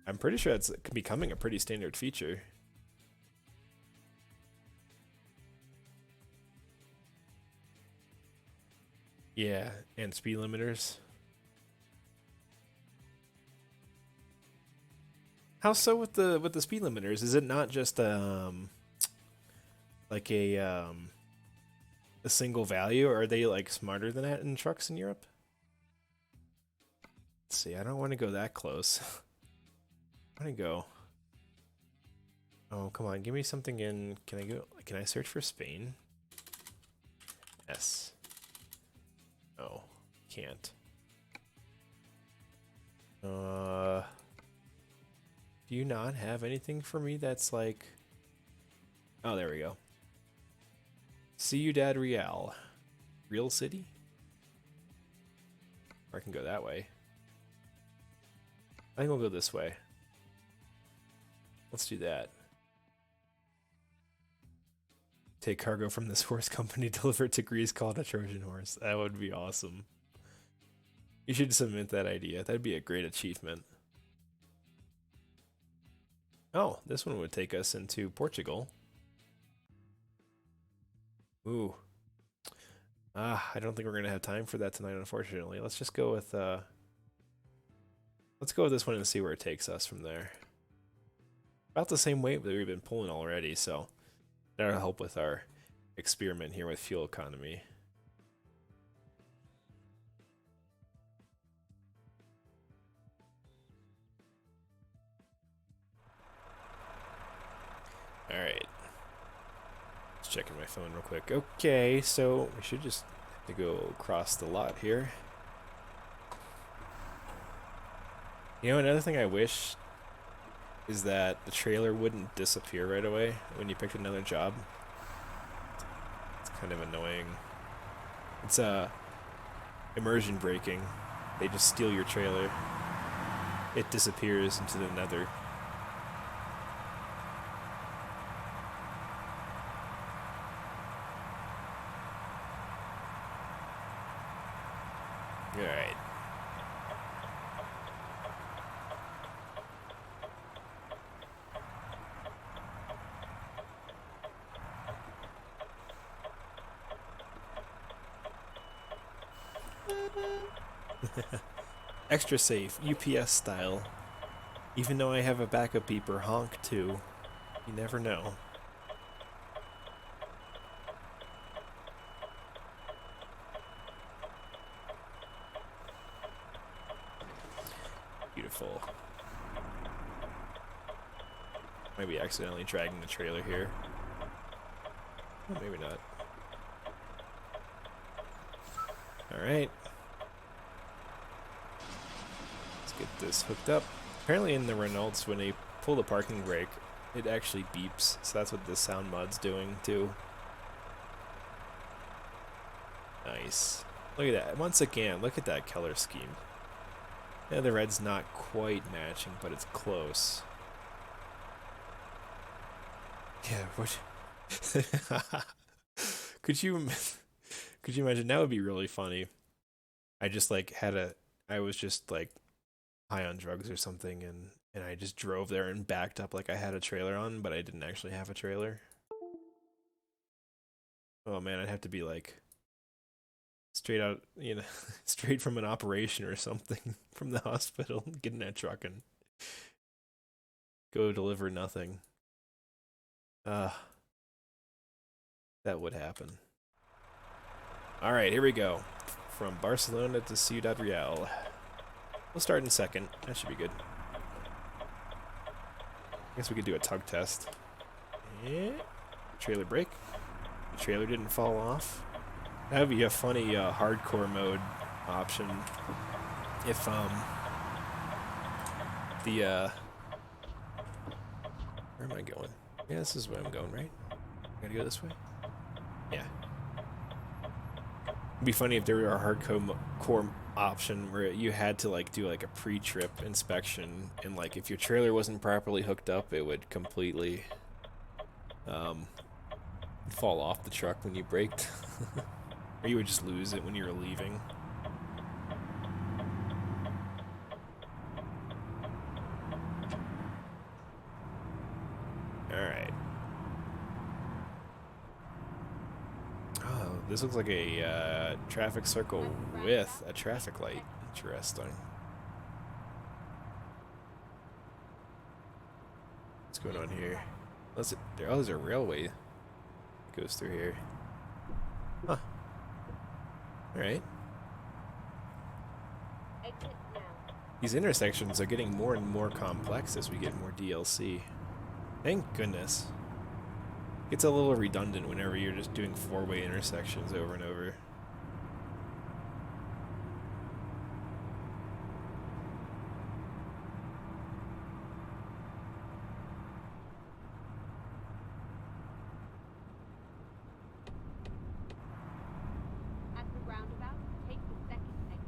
I'm pretty sure that's becoming a pretty standard feature. Yeah, and speed limiters. How so with the speed limiters? Is it not just like a single value, or are they like smarter than that in trucks in Europe? Let's see, I don't want to go that close. I want to go. Oh, come on, give me something in. Can I search for Spain? Yes. Oh, can't. Do you not have anything for me that's like... Oh, there we go. Ciudad Real. Real City? Or I can go that way. I think we'll go this way. Let's do that. Take cargo from this horse company, deliver it to Greece, call it a Trojan horse. That would be awesome. You should submit that idea. That'd be a great achievement. Oh, this one would take us into Portugal. Ooh. I don't think we're gonna have time for that tonight, unfortunately. Let's just go with let's go with this one and see where it takes us from there. About the same weight that we've been pulling already, so that'll help with our experiment here with fuel economy. Alright. Just checking my phone real quick. Okay, so we should just have to go across the lot here. You know, another thing I wish is that the trailer wouldn't disappear right away when you picked another job. It's kind of annoying. It's immersion braking. They just steal your trailer. It disappears into the nether. Alright. Extra safe, UPS style. Even though I have a backup beeper, honk too. You never know. Beautiful. Might be accidentally dragging the trailer here. Oh, maybe not. Alright. Let's get this hooked up. Apparently in the Renaults, when they pull the parking brake, it actually beeps. So that's what this sound mod's doing too. Nice. Look at that. Once again, look at that color scheme. Yeah, the red's not quite matching, but it's close. Yeah, what? Could you imagine? That would be really funny. I just like I was just like high on drugs or something, and I just drove there and backed up like I had a trailer on, but I didn't actually have a trailer. Oh man, I'd have to be like straight out, straight from an operation or something from the hospital, get in that truck and go deliver nothing. That would happen. All right, here we go. From Barcelona to Ciudad Real. We'll start in second. That should be good. I guess we could do a tug test. Yeah. Trailer brake. The trailer didn't fall off. That would be a funny hardcore mode option if where am I going? Yeah, this is where I'm going, right? Gotta go this way? Yeah. It'd be funny if there were a hardcore option where you had to like do like a pre-trip inspection, and like if your trailer wasn't properly hooked up, it would completely fall off the truck when you braked. Or you would just lose it when you were leaving. Alright. Oh, this looks like a traffic circle with a traffic light. Interesting. What's going on here? Oh, there's a railway that goes through here. Huh. Alright. These intersections are getting more and more complex as we get more DLC. Thank goodness. It's a little redundant whenever you're just doing four-way intersections over and over. At the roundabout, take the second exit.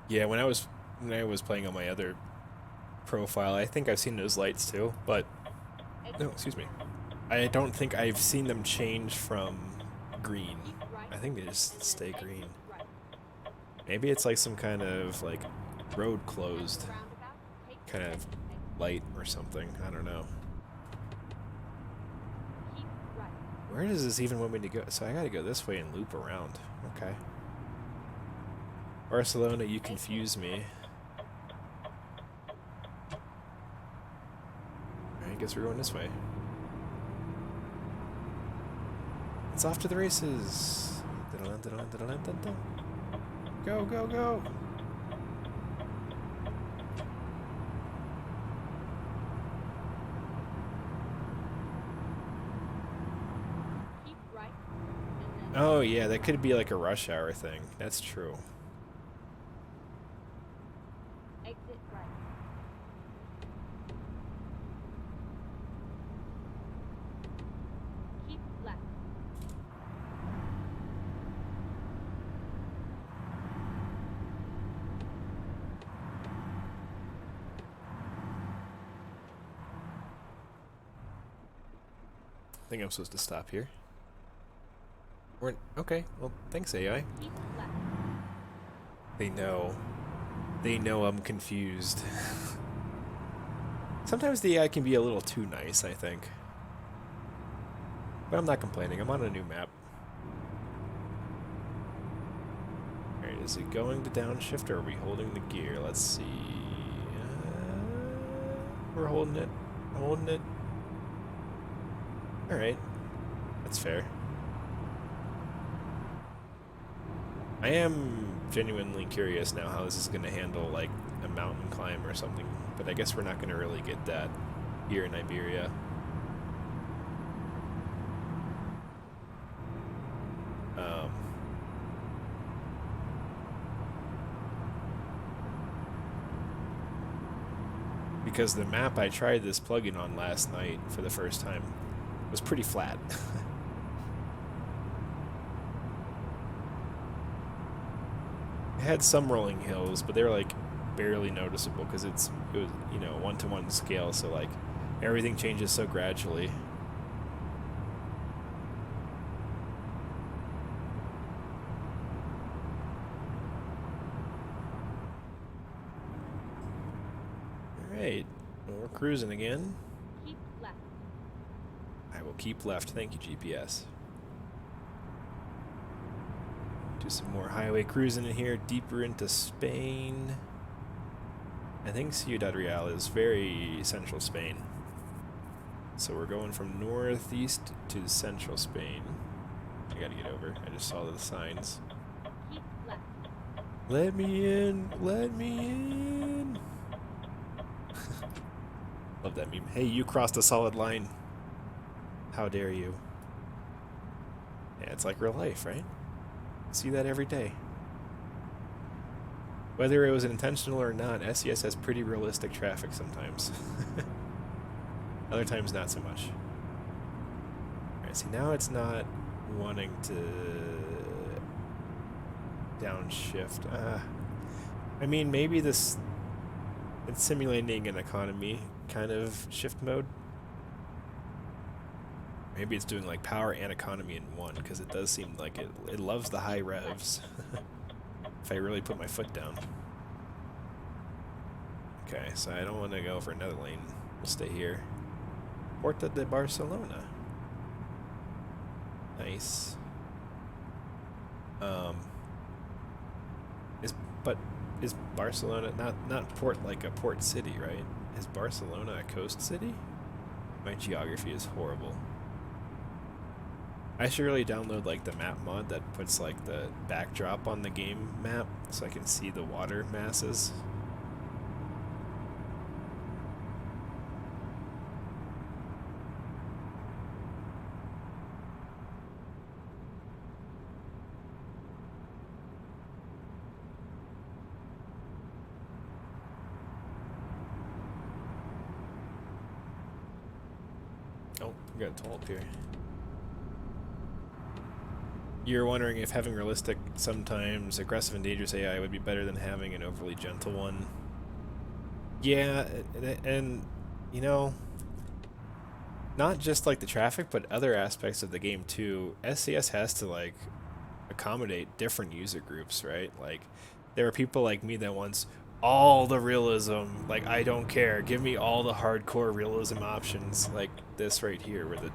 Yeah, when I was playing on my other profile, I think I've seen those lights too, but no, excuse me. I don't think I've seen them change from green. I think they just stay green. Maybe it's like some kind of like road closed kind of light or something. I don't know. Where does this even want me to go? So I gotta go this way and loop around. Okay. Barcelona, you confuse me. I guess we're going this way. It's off to the races. Go, go, go. Oh yeah, that could be like a rush hour thing. That's true. I think I'm supposed to stop here. We're okay. Well, thanks, AI. Keep left. They know. They know I'm confused. Sometimes the AI can be a little too nice, I think. But I'm not complaining. I'm on a new map. Alright, is it going to downshift or are we holding the gear? Let's see. We're holding it. Holding it. Alright. That's fair. I am genuinely curious now how this is going to handle, like, a mountain climb or something. But I guess we're not going to really get that here in Iberia. Because the map I tried this plugin on last night for the first time was pretty flat. It had some rolling hills, but they were like barely noticeable because it was, you know, 1-to-1 scale, so like everything changes so gradually. Alright, well, we're cruising again. Keep left. I will keep left. Thank you, GPS. Do some more highway cruising in here, deeper into Spain. I think Ciudad Real is very central Spain. So we're going from northeast to central Spain. I gotta get over. I just saw the signs. Keep left. Let me in! Let me in! Love that meme. Hey, you crossed a solid line. How dare you? Yeah, it's like real life, right? See that every day. Whether it was intentional or not, SES has pretty realistic traffic sometimes. Other times, not so much. Alright, see, now it's not wanting to downshift. I mean, maybe it's simulating an economy kind of shift mode. Maybe it's doing like power and economy in one, because it does seem like it loves the high revs. If I really put my foot down. Okay, so I don't want to go for another lane. We'll stay here. Porta de Barcelona. Nice. Is Barcelona not port like a port city, right? Is Barcelona a coast city? My geography is horrible. I should really download like the map mod that puts like the backdrop on the game map so I can see the water masses. Oh, we got a toll up here. You're wondering if having realistic, sometimes aggressive and dangerous AI would be better than having an overly gentle one. Yeah, and you know, not just like the traffic, but other aspects of the game too. SCS has to like accommodate different user groups, right? Like, there are people like me that wants all the realism. Like, I don't care. Give me all the hardcore realism options, like this right here, where the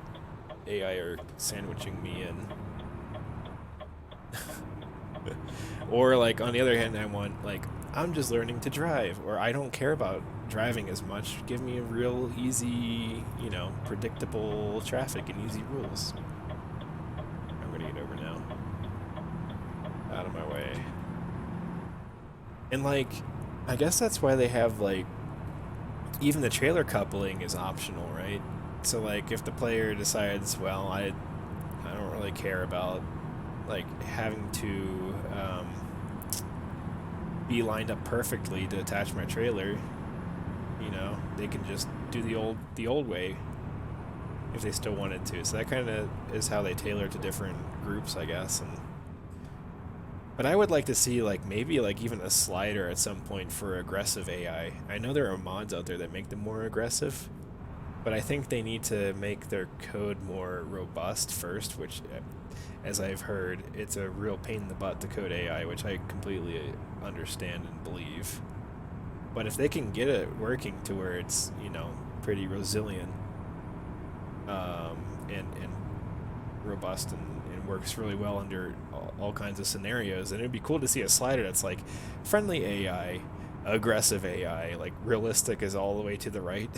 AI are sandwiching me in. Or like on the other hand, I want like I'm just learning to drive, or I don't care about driving as much. Give me a real easy, you know, predictable traffic and easy rules. I'm gonna get over now. Out of my way. And like, I guess that's why they have like even the trailer coupling is optional, right? So like if the player decides, well, I don't really care about like having to be lined up perfectly to attach my trailer, you know, they can just do the old way if they still wanted to. So that kind of is how they tailor to different groups, I guess. But I would like to see like maybe like even a slider at some point for aggressive AI. I know there are mods out there that make them more aggressive, But I think they need to make their code more robust first, which, as I've heard, it's a real pain in the butt to code AI, which I completely understand and believe. But if they can get it working to where it's, pretty resilient, and robust, and works really well under all kinds of scenarios, and it'd be cool to see a slider that's like friendly AI, aggressive AI, like realistic is all the way to the right.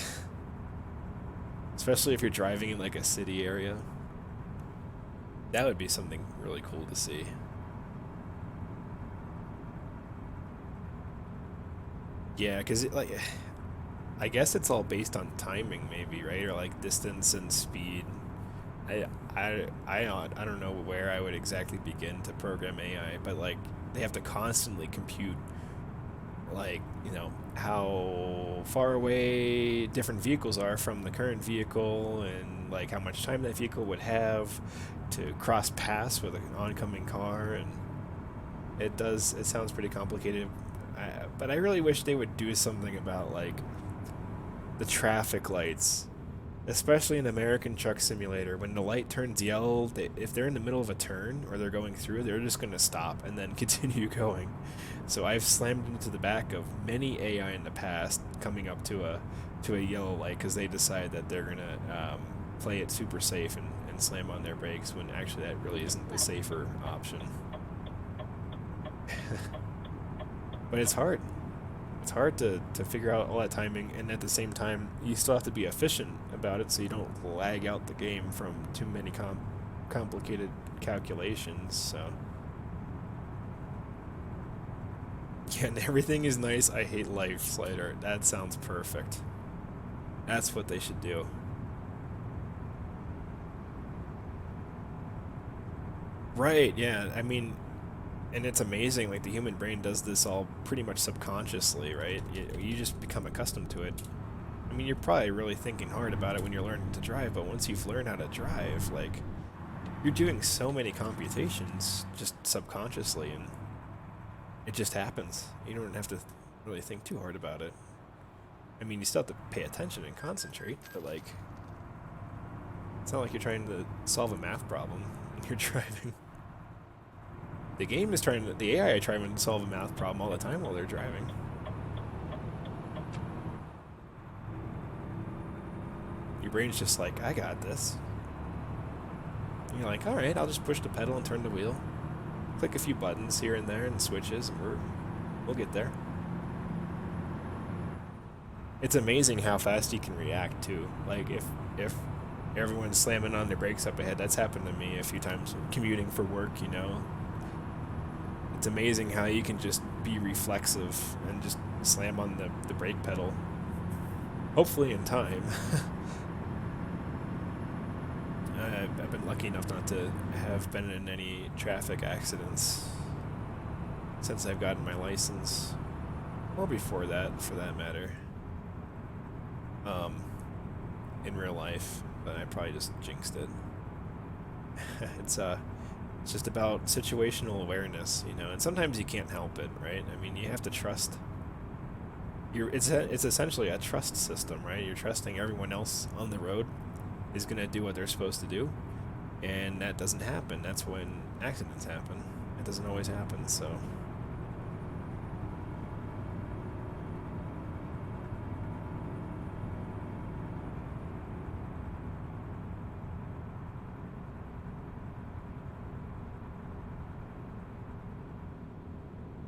Especially if you're driving in like a city area. That would be something really cool to see. Yeah, because like, I guess it's all based on timing, maybe, right? Or like distance and speed. I don't know where I would exactly begin to program AI, but like they have to constantly compute, like, how far away different vehicles are from the current vehicle, and like how much time that vehicle would have to cross paths with an oncoming car. And it sounds pretty complicated. But I really wish they would do something about like the traffic lights, especially in American Truck Simulator. When the light turns yellow, if they're in the middle of a turn or they're going through, they're just going to stop and then continue going. So I've slammed into the back of many AI in the past, coming up to a yellow light because they decide that they're going to play it super safe and slam on their brakes, when actually that really isn't the safer option. But it's hard. It's hard to figure out all that timing, and at the same time, you still have to be efficient about it so you don't lag out the game from too many complicated calculations. So, yeah, and everything is nice. I hate life, Slider. That sounds perfect. That's what they should do. Right, yeah. I mean, and it's amazing, like the human brain does this all pretty much subconsciously, right? You just become accustomed to it. I mean, you're probably really thinking hard about it when you're learning to drive, but once you've learned how to drive, like, you're doing so many computations just subconsciously, and it just happens. You don't have to really think too hard about it. I mean, you still have to pay attention and concentrate, but like, it's not like you're trying to solve a math problem when you're driving. The AI trying to solve a math problem all the time while they're driving. Your brain's just like, I got this. And you're like, all right, I'll just push the pedal and turn the wheel. Click a few buttons here and there and switches, and we'll get there. It's amazing how fast you can react to. Like if everyone's slamming on their brakes up ahead, that's happened to me a few times commuting for work. It's amazing how you can just be reflexive and just slam on the brake pedal. Hopefully in time. I've been lucky enough not to have been in any traffic accidents since I've gotten my license, or before that, for that matter. Um, in real life, but I probably just jinxed it. it's it's just about situational awareness, and sometimes you can't help it, right? I mean, you have to trust. It's essentially a trust system, right? You're trusting everyone else on the road is gonna do what they're supposed to do, and that doesn't happen. That's when accidents happen. It doesn't always happen, so.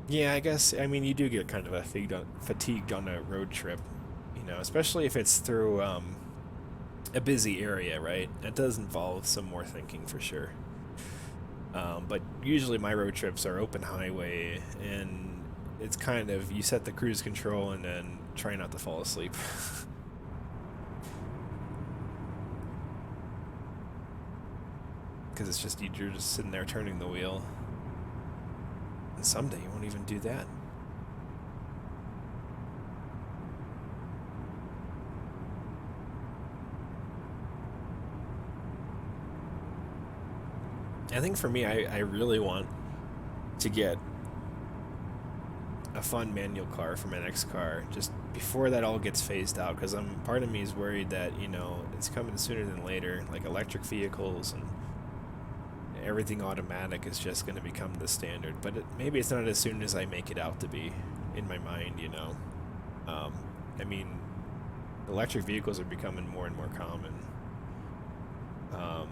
Yeah, I guess. I mean, you do get kind of fatigued on a road trip, especially if it's through a busy area, right? It does involve some more thinking for sure. But usually my road trips are open highway, and it's kind of you set the cruise control and then try not to fall asleep. Because it's just you're just sitting there turning the wheel. And someday you won't even do that. I think for me, I really want to get a fun manual car for my next car, just before that all gets phased out, because part of me is worried that, you know, it's coming sooner than later, like electric vehicles and everything automatic is just going to become the standard. But maybe it's not as soon as I make it out to be in my mind, you know. Um, I mean, electric vehicles are becoming more and more common. Um,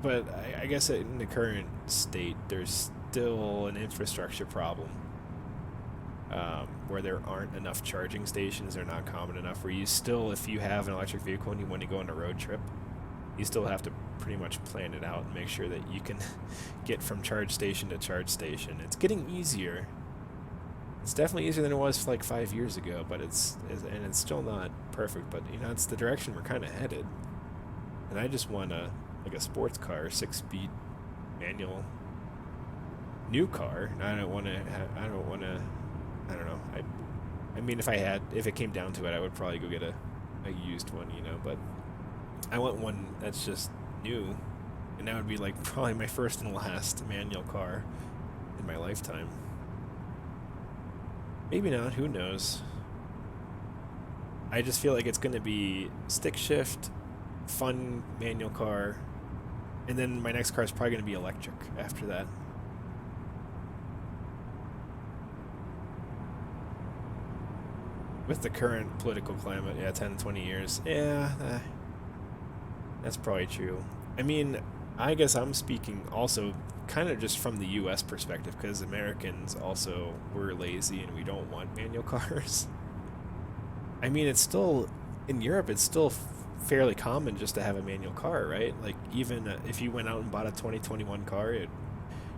but I guess in the current state, there's still an infrastructure problem, where there aren't enough charging stations. They're not common enough. Where you still, if you have an electric vehicle and you want to go on a road trip, you still have to pretty much plan it out and make sure that you can get from charge station to charge station. It's getting easier. It's definitely easier than it was like 5 years ago, but it's still not perfect. But you know, it's the direction we're kind of headed. And I just want a sports car, 6-speed manual new car. I don't want to. I don't know. I mean, if it came down to it, I would probably go get a used one, you know. But I want one that's just new, and that would be like probably my first and last manual car in my lifetime. Maybe not. Who knows? I just feel like it's going to be stick shift, fun manual car, and then my next car is probably going to be electric after that. With the current political climate, yeah, 10, 20 years, yeah, that's probably true. I mean, I guess I'm speaking also kind of just from the US perspective, because Americans also, we're lazy and we don't want manual cars. I mean, it's still, in Europe, it's still fairly common just to have a manual car, right? Like, even if you went out and bought a 2021 car,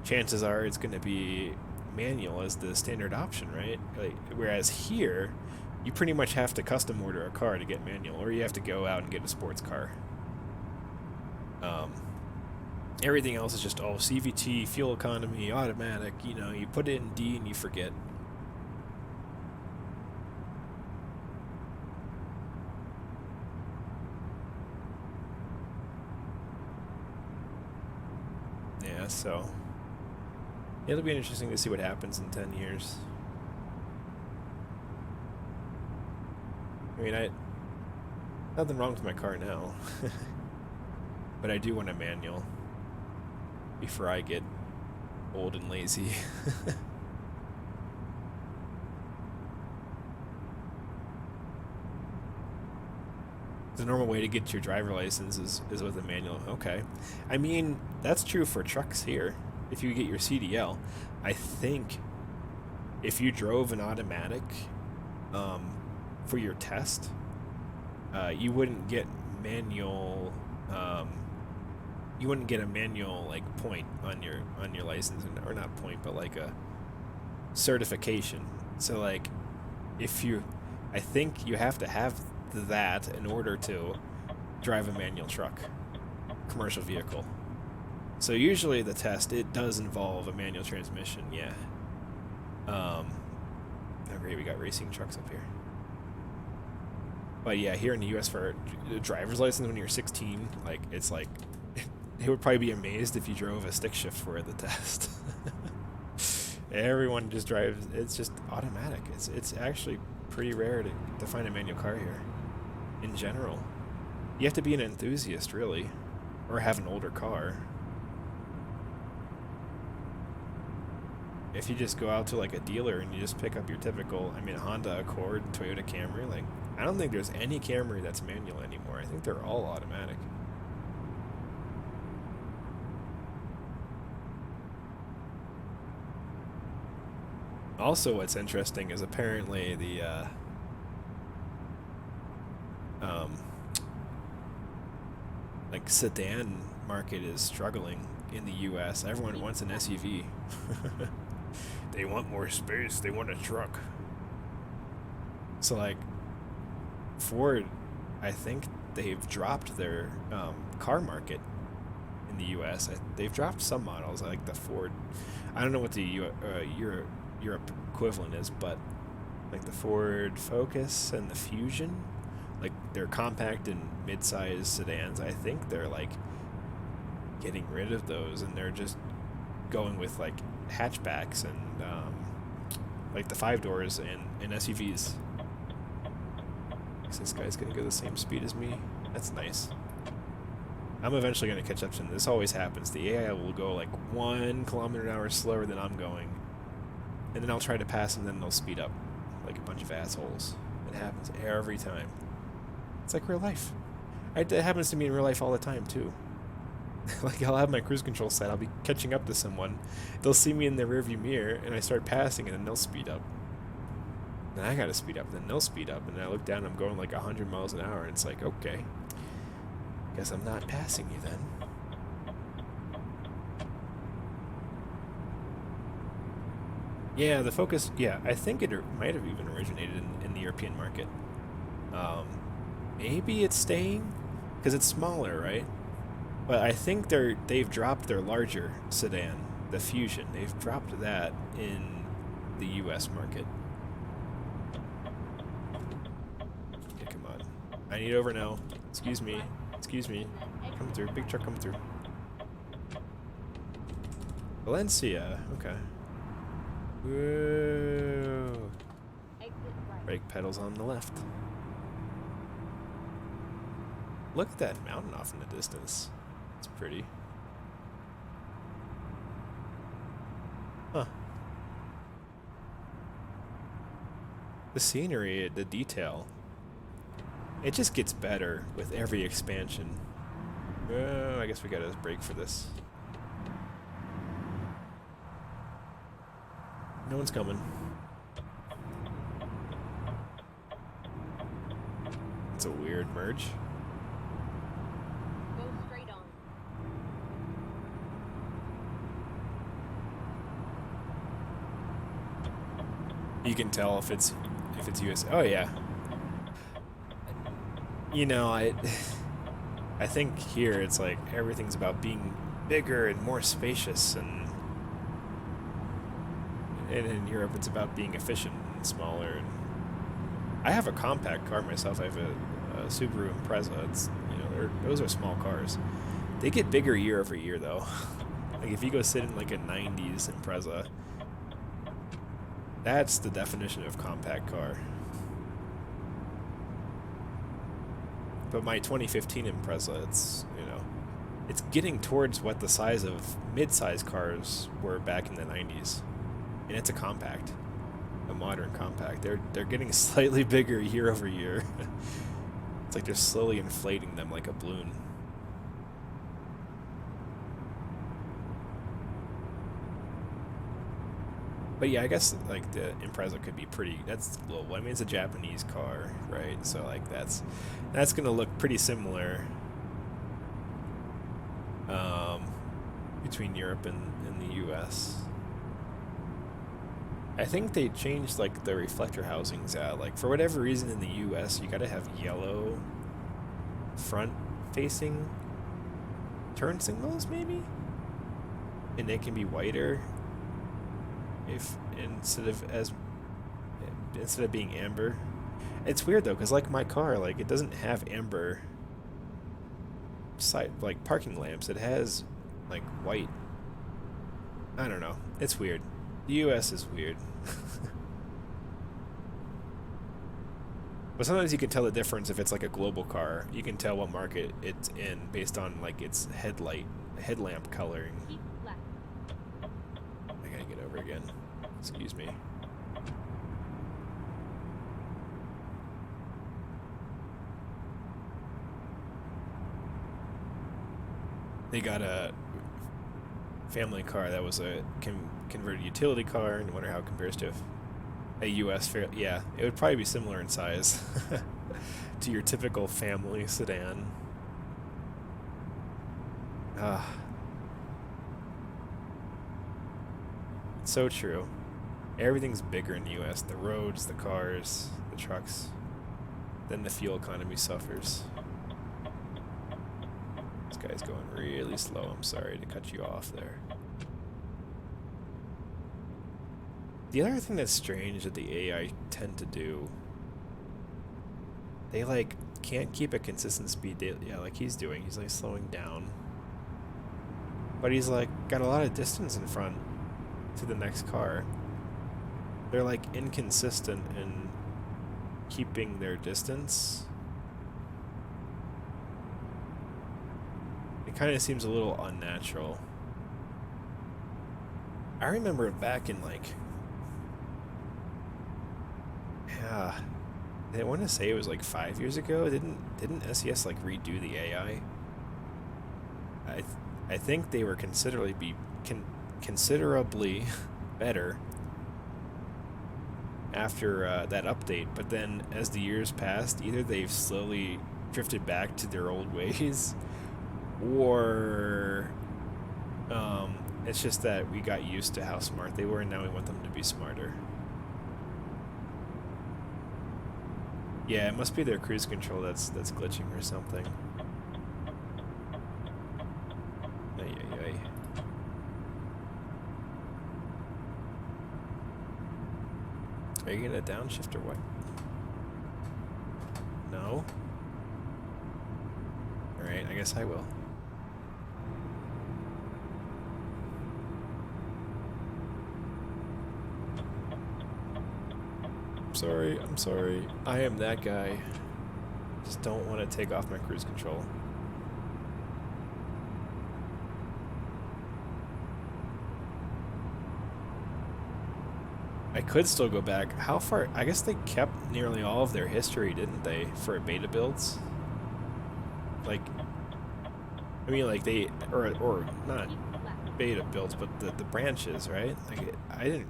chances are it's going to be manual as the standard option, right? Like, whereas here, you pretty much have to custom order a car to get manual, or you have to go out and get a sports car. Everything else is just all CVT, fuel economy, automatic. You know, you put it in D and you forget. Yeah, so it'll be interesting to see what happens in 10 years. I mean, nothing wrong with my car now, but I do want a manual before I get old and lazy. The normal way to get your driver license is with a manual. Okay. I mean, that's true for trucks here. If you get your CDL, I think if you drove an automatic for your test, you wouldn't get manual. You wouldn't get a manual like point on your license, or not point, but like a certification. So like, I think you have to have that in order to drive a manual truck, commercial vehicle. So usually the test, it does involve a manual transmission, yeah. Oh great, we got racing trucks up here. But yeah, here in the US for a driver's license when you're 16, like, it's like, they would probably be amazed if you drove a stick shift for the test. Everyone just drives, it's just automatic. It's actually pretty rare to find a manual car here, in general. You have to be an enthusiast, really, or have an older car. If you just go out to like a dealer and you just pick up your typical, I mean, Honda Accord, Toyota Camry, like, I don't think there's any Camry that's manual anymore. I think they're all automatic. Also, what's interesting is apparently the like sedan market is struggling in the US. Everyone wants an SUV. They want more space. They want a truck. So like Ford, I think they've dropped their car market in the US. They've dropped some models, like the Ford. I don't know what the Europe equivalent is, but like the Ford Focus and the Fusion, like they're compact and mid-sized sedans. I think they're like getting rid of those, and they're just going with like hatchbacks and like the 5 doors and SUVs. This guy's gonna go the same speed as me. That's nice. I'm eventually gonna catch up to him. This always happens. The AI will go like 1 kilometer an hour slower than I'm going, and then I'll try to pass him, then they'll speed up like a bunch of assholes. It happens every time. It's like real life. It happens to me in real life all the time too. Like I'll have my cruise control set. I'll be catching up to someone. They'll see me in the rearview mirror, and I start passing, and then they'll speed up. Then I gotta speed up, and then they'll speed up, and then I look down, and I'm going like 100 miles an hour, and it's like, okay, guess I'm not passing you then. Yeah, the Focus. Yeah, I think it might have even originated in the European market. Maybe it's staying because it's smaller, right? But I think they've dropped their larger sedan, the Fusion. They've dropped that in the U.S. market. Okay, come on. I need over now. Excuse me. Excuse me. Come through. Big truck come through. Valencia. Okay. Whoa. Brake pedals on the left. Look at that mountain off in the distance. It's pretty. Huh. The scenery, the detail. It just gets better with every expansion. Oh, I guess we gotta brake for this. No one's coming. It's a weird merge. Go straight on. You can tell if it's US. Oh yeah. You know, I think here it's like everything's about being bigger and more spacious, and in Europe it's about being efficient and smaller. And I have a compact car myself. I have a Subaru Impreza. It's, you know, those are small cars. They get bigger year over year though. Like if you go sit in like a 90s Impreza, that's the definition of compact car. But my 2015 Impreza, it's, you know, it's getting towards what the size of mid-size cars were back in the 90s. And it's a compact, a modern compact. They're getting slightly bigger year over year. It's like they're slowly inflating them like a balloon. But yeah, I guess like the Impreza could be pretty. That's global. I mean, it's a Japanese car, right? So like that's gonna look pretty similar between Europe and the U.S. I think they changed like the reflector housings out. Like for whatever reason in the U.S. you gotta have yellow front-facing turn signals, maybe, and they can be whiter. If instead of being amber. It's weird though, because like my car, like it doesn't have amber side like parking lamps. It has like white. I don't know. It's weird. The US is weird. But sometimes you can tell the difference if it's like a global car. You can tell what market it's in based on like its headlamp coloring. Keep left. I gotta get over again. Excuse me. They got a family car that was a converted utility car, and I wonder how it compares to a US fair. Yeah, it would probably be similar in size to your typical family sedan. Ah, so true. Everything's bigger in the US. The roads, the cars, the trucks. Then the fuel economy suffers. This guy's going really slow. I'm sorry to cut you off there. The other thing that's strange that the AI tend to do, they like can't keep a consistent speed. Yeah, like he's doing. He's like slowing down. But he's like got a lot of distance in front. to the next car. They're like inconsistent in keeping their distance. It kind of seems a little unnatural. I remember back in like, yeah, I want to say it was like 5 years ago. Didn't SES like redo the AI? I think they were considerably better after that update. But then as the years passed, either they've slowly drifted back to their old ways, or it's just that we got used to how smart they were, and now we want them to be smarter. Yeah, it must be their cruise control that's glitching or something. Ay, ay, ay. Are you gonna downshift or what? No? Alright, I guess I will. I'm sorry. I am that guy. Just don't want to take off my cruise control. I could still go back. How far? I guess they kept nearly all of their history, didn't they, for beta builds? Like, I mean, like they, or not beta builds, but the branches, right? Like, I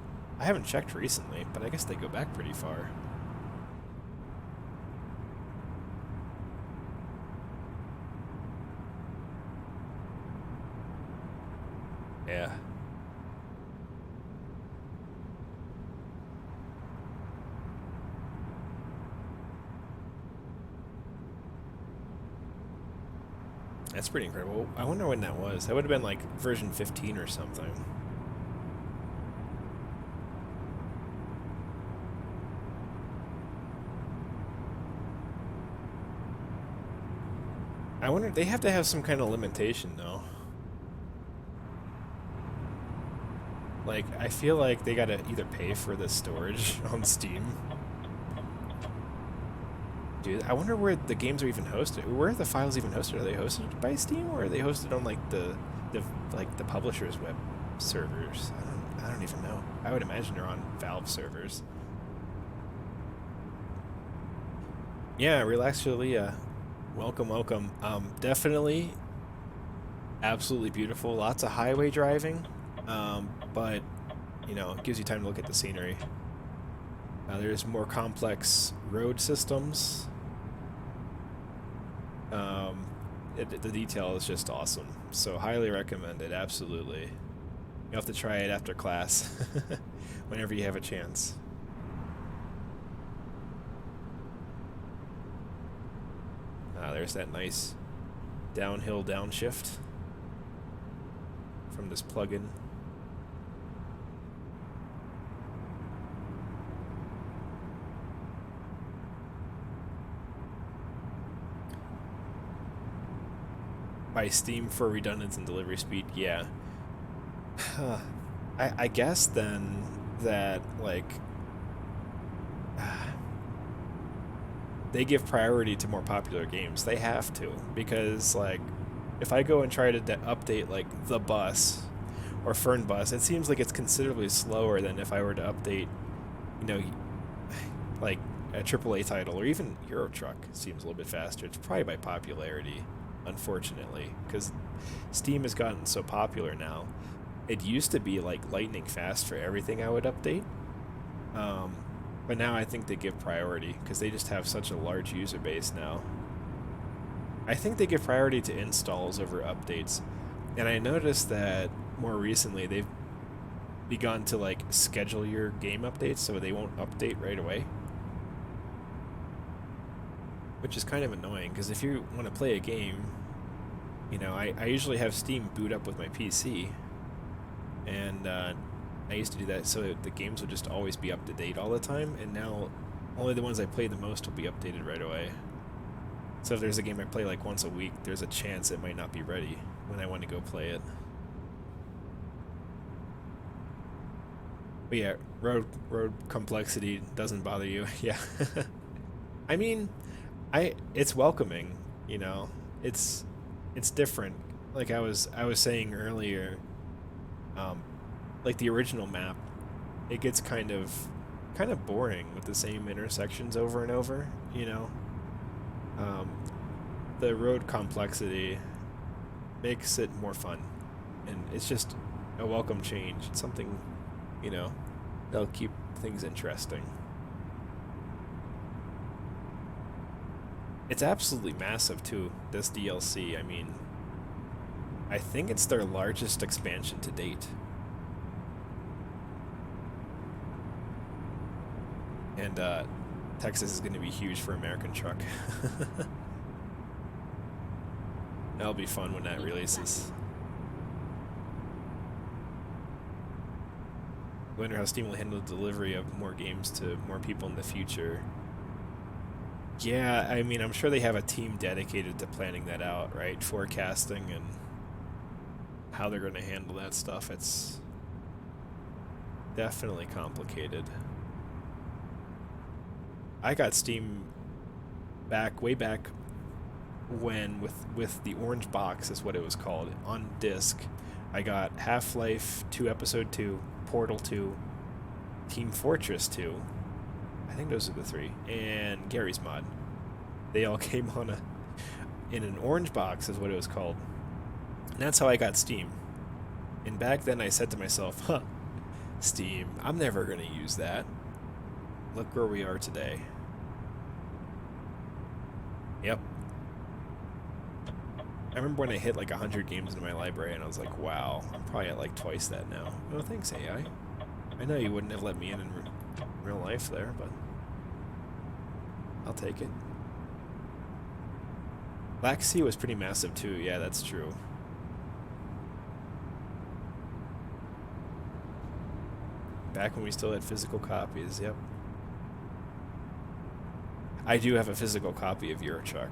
haven't checked recently, but I guess they go back pretty far. Yeah. That's pretty incredible. I wonder when that was. That would have been like version 15 or something. I wonder, they have to have some kind of limitation though. Like, I feel like they gotta either pay for the storage on Steam. Dude, I wonder where the games are even hosted. Where are the files even hosted? Are they hosted by Steam, or are they hosted on like the publisher's web servers? I don't even know. I would imagine they're on Valve servers. Yeah, Relax Julia. Welcome, welcome. Definitely absolutely beautiful. Lots of highway driving. But you know, it gives you time to look at the scenery. There's more complex road systems. The detail is just awesome. So highly recommend it, absolutely. You'll have to try it after class, whenever you have a chance. There's that nice downhill downshift from this plugin. By Steam for redundancy and delivery speed, yeah. I guess then that, like, they give priority to more popular games. They have to, because, like, if I go and try to update, like, The Bus or Fern Bus, it seems like it's considerably slower than if I were to update, you know, like, a AAA title, or even Euro Truck seems a little bit faster. It's probably by popularity, unfortunately, because Steam has gotten so popular now. It used to be like lightning fast for everything I would update, but now I think they give priority because they just have such a large user base now. I think they give priority to installs over updates, and I noticed that more recently they've begun to like schedule your game updates so they won't update right away, which is kind of annoying, because if you want to play a game, you know, I usually have Steam boot up with my PC, and I used to do that so the games would just always be up to date all the time, and now only the ones I play the most will be updated right away. So if there's a game I play like once a week, there's a chance it might not be ready when I want to go play it. But yeah, road complexity doesn't bother you. Yeah. I mean, it's welcoming, you know. It's it's different. Like I was saying earlier, um, like the original map, it gets kind of boring with the same intersections over and over, you know. Um, the road complexity makes it more fun, and it's just a welcome change. It's something, you know, that'll keep things interesting. It's absolutely massive too, this DLC. I mean, I think it's their largest expansion to date. And Texas is going to be huge for American Truck. That'll be fun when that Keep releases. I wonder how Steam will handle the delivery of more games to more people in the future. Yeah, I mean, I'm sure they have a team dedicated to planning that out, right? Forecasting and how they're going to handle that stuff. It's definitely complicated. I got Steam way back when with the orange box is what it was called on disc. I got Half-Life 2 Episode 2, Portal 2, Team Fortress 2. I think those are the three, and Gary's Mod. They all came on in an orange box is what it was called. And that's how I got Steam. And back then I said to myself, "Huh, Steam, I'm never going to use that." Look where we are today. Yep. I remember when I hit like 100 games in my library and I was like, wow, I'm probably at like twice that now. Oh, thanks, AI. I know you wouldn't have let me in real life there, but I'll take it. Black Sea was pretty massive too. Yeah, that's true. Back when we still had physical copies, yep. I do have a physical copy of Eurotruck,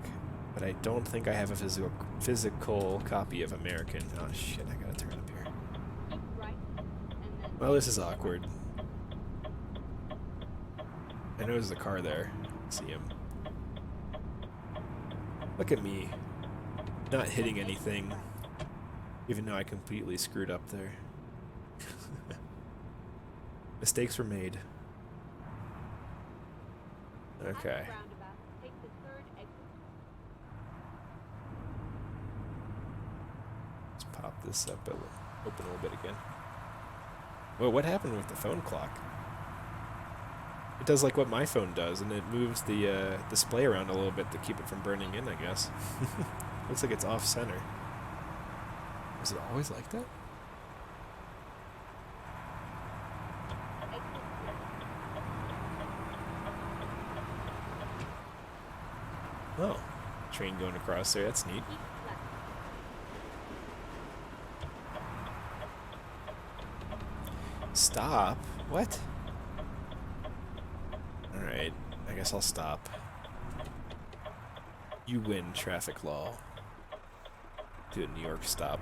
but I don't think I have a physical copy of American. Oh shit, I gotta turn up here. keep right, and then Well, this is awkward. I know there's a car there. See him. Look at me. Not hitting anything, even though I completely screwed up there. Mistakes were made. at the Okay. roundabout, take the third exit. Let's pop this up open a little bit again. Whoa, what happened with the phone clock? It does like what my phone does, and it moves the display around a little bit to keep it from burning in, I guess. Looks like it's off center. Was it always like that? Exit Oh, train going across there. That's neat. keep left. Stop? What? Alright, I guess I'll stop. You win, traffic law. Do a New York stop.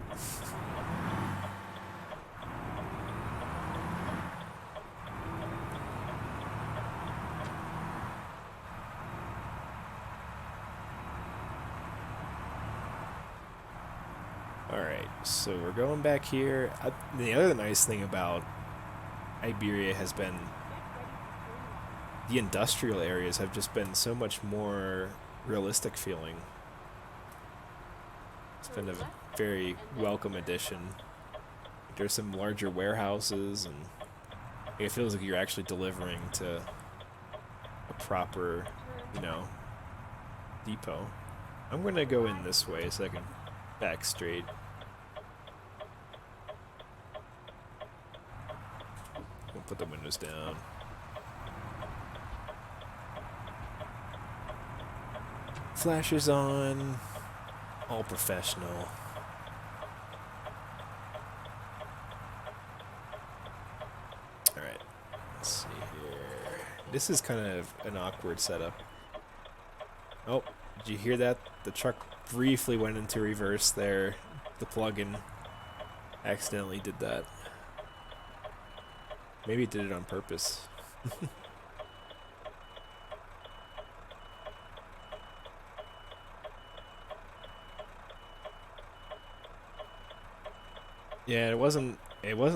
Alright, so we're going back here. The other nice thing about Iberia has been Get ready for turn left. the industrial areas have just been so much more realistic feeling. It's been Turn a left, very and then welcome turn addition. There's some larger warehouses, and it feels like you're actually delivering to a proper, you turn know, depot. I'm gonna go in this way so I can back straight. We'll put the windows down. Flashers on. All professional. Alright. Let's see here. This is kind of an awkward setup. Oh, did you hear that? The truck briefly went into reverse there. The plug-in accidentally did that. Maybe it did it on purpose. Yeah, it wasn't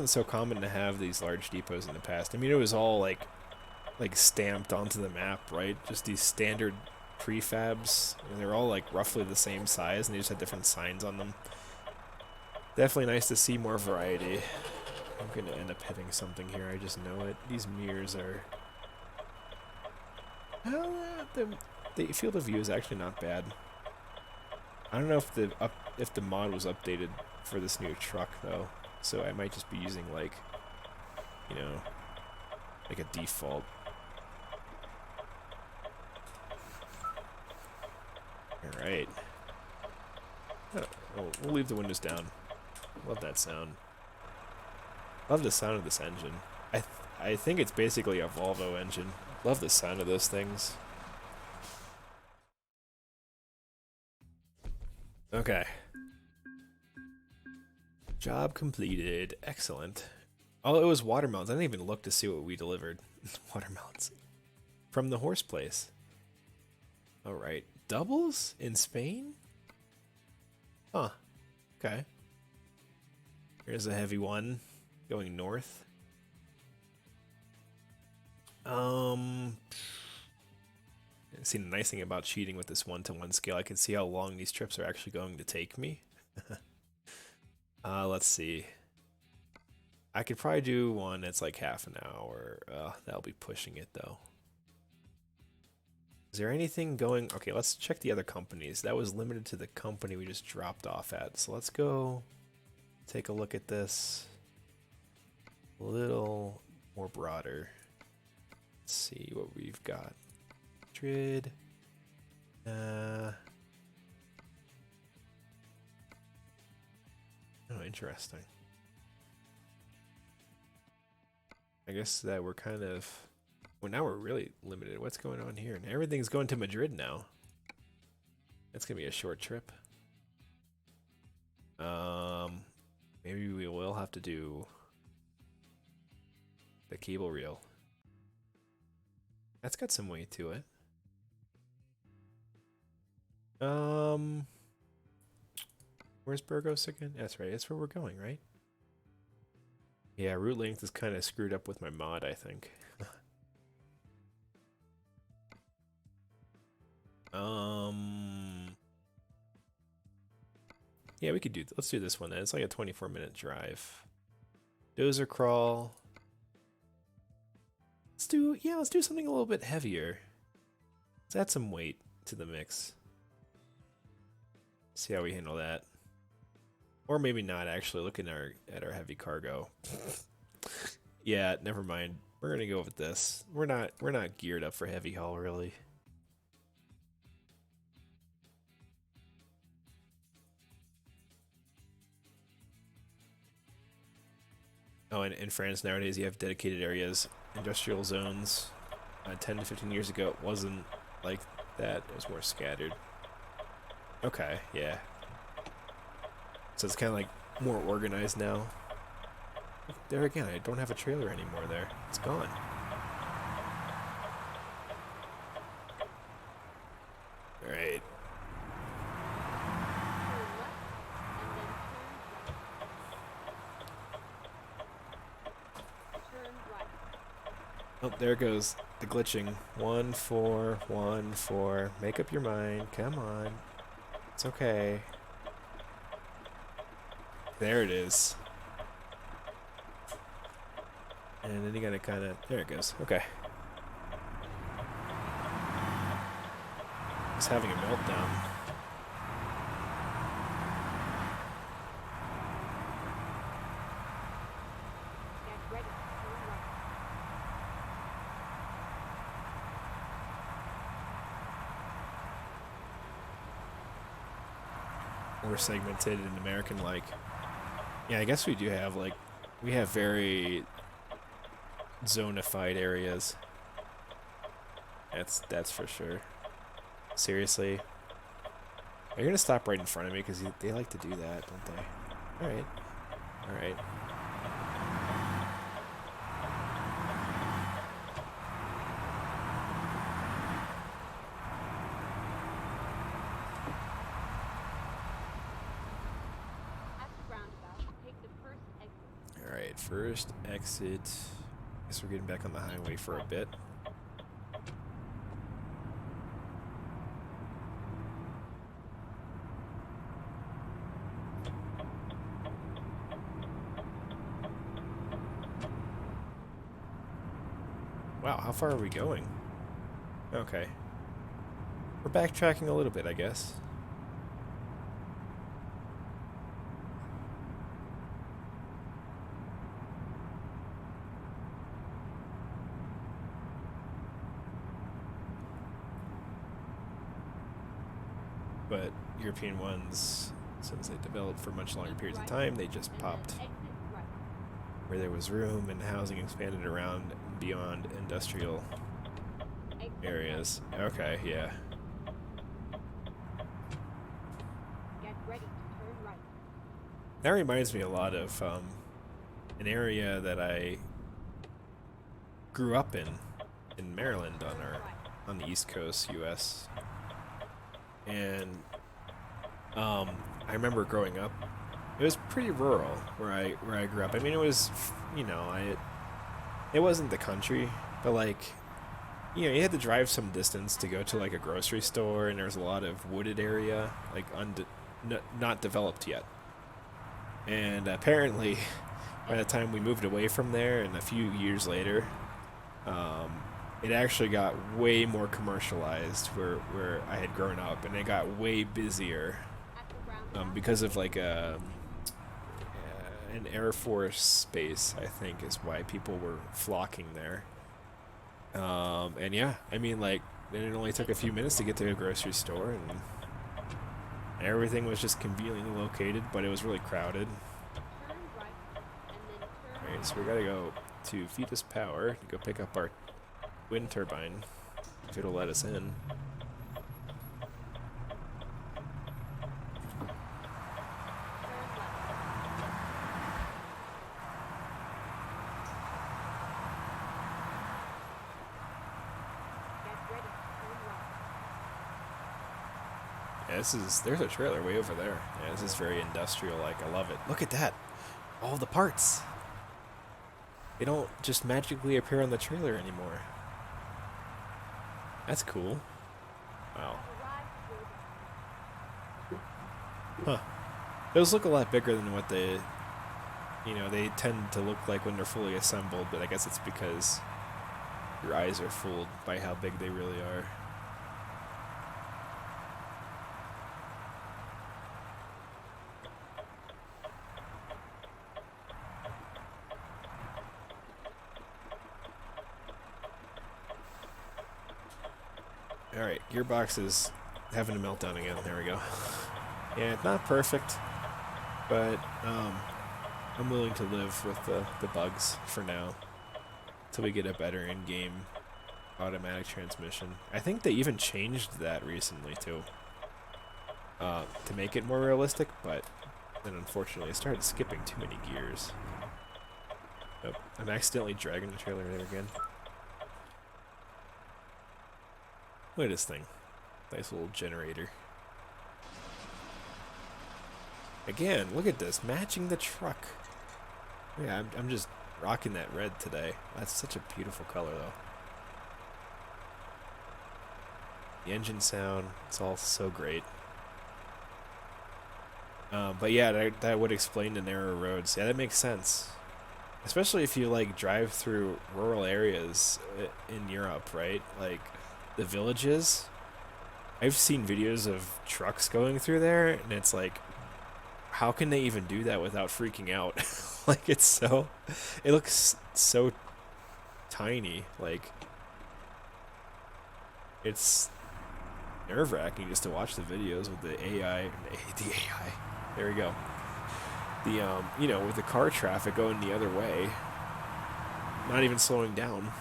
so common to have these large depots in the past. I mean, it was all like stamped onto the map, right? Just these standard prefabs, and they're all like roughly the same size, and they just had different signs on them. Definitely nice to see more variety. I'm gonna end up hitting something here. I just know it. These mirrors are. Well, the field of view is actually not bad. I don't know if the mod was updated for this new truck though, so I might just be using like, you know, like a default. All right. Oh, we'll leave the windows down. Love that sound. Love the sound of this engine. I think it's basically a Volvo engine. Love the sound of those things. Okay. Job completed. Excellent. Oh, it was watermelons. I didn't even look to see what we delivered. Watermelons. From the horse place. Alright. Doubles in Spain? Huh. Okay. Here's a heavy one. Going north. See, the nice thing about cheating with this 1-to-1 scale, I can see how long these trips are actually going to take me. Let's see. I could probably do one that's like half an hour. That'll be pushing it though. Is there anything going? Okay, let's check the other companies. That was limited to the company we just dropped off at. So let's go take a look at this a little more broader. Let's see what we've got. Madrid. Oh, interesting. I guess that we're kind of... Well, now we're really limited. What's going on here? And everything's going to Madrid now. That's going to be a short trip. Maybe we will have to do the cable reel. That's got some weight to it. Where's Burgos again? That's right. That's where we're going, right? Yeah, route length is kind of screwed up with my mod, I think. Yeah, we could do. Let's do this one then. It's like a 24-minute drive. Dozer crawl. Let's do something a little bit heavier. Let's add some weight to the mix. See how we handle that. Or maybe not actually. Looking at our heavy cargo. Yeah, never mind. We're gonna go with this. We're not geared up for heavy haul really. Oh, and in France nowadays you have dedicated areas, industrial zones. 10 to 15 years ago it wasn't like that. It was more scattered. Okay, yeah. So it's kind of like more organized now. There again, I don't have a trailer anymore there. It's gone. Alright. Oh, there goes the glitching. 1, 4, 1, 4. Make up your mind. Come on. It's okay. There it is. And then you gotta kind of... There it goes. Okay. It's having a meltdown. We're segmented and American-like. Yeah, I guess we do have, like... We have very... zonified areas. That's for sure. Seriously? Are you gonna stop right in front of me? Because they like to do that, don't they? Alright. Alright. Alright, first exit. Guess we're getting back on the highway for a bit. Wow, how far are we going? Okay. We're backtracking a little bit, I guess. But European ones, since they developed for much longer periods of time, they just popped where there was room and housing expanded around beyond industrial areas. Okay, yeah. Get ready to turn right. That reminds me a lot of an area that I grew up in Maryland on the East Coast, U.S. And I remember growing up. It was pretty rural where I grew up. I mean, it was, you know, it wasn't the country, but like, you know, you had to drive some distance to go to like a grocery store, and there was a lot of wooded area, like not developed yet. And apparently, by the time we moved away from there, and a few years later, um, it actually got way more commercialized where I had grown up, and it got way busier because of like an Air Force base, I think, is why people were flocking there. And yeah, I mean, like, then it only took a few minutes to get to a grocery store, and everything was just conveniently located, but it was really crowded. Turn right and then turn Alright, so we gotta go to Fetus Power to go pick up our wind turbine, if it'll let us in. Yeah, there's a trailer way over there. Yeah, this is very industrial-like. I love it. Look at that. All the parts. They don't just magically appear on the trailer anymore. That's cool. Wow. Huh. Those look a lot bigger than what they tend to look like when they're fully assembled, but I guess it's because your eyes are fooled by how big they really are. Alright, gearbox is having a meltdown again. There we go. Yeah, not perfect, but I'm willing to live with the bugs for now until we get a better in-game automatic transmission. I think they even changed that recently too, to make it more realistic, but then unfortunately I started skipping too many gears. Oh, I'm accidentally dragging the trailer there again. Look at this thing. Nice little generator. Again, look at this. Matching the truck. Yeah, I'm just rocking that red today. That's such a beautiful color, though. The engine sound, it's all so great. But yeah, that would explain the narrow roads. Yeah, that makes sense. Especially if you, like, drive through rural areas in Europe, right? Like, the villages. I've seen videos of trucks going through there, and it's like, how can they even do that without freaking out? Like, it looks so tiny. Like, it's nerve-wracking just to watch the videos with the AI. There we go. With the car traffic going the other way, not even slowing down.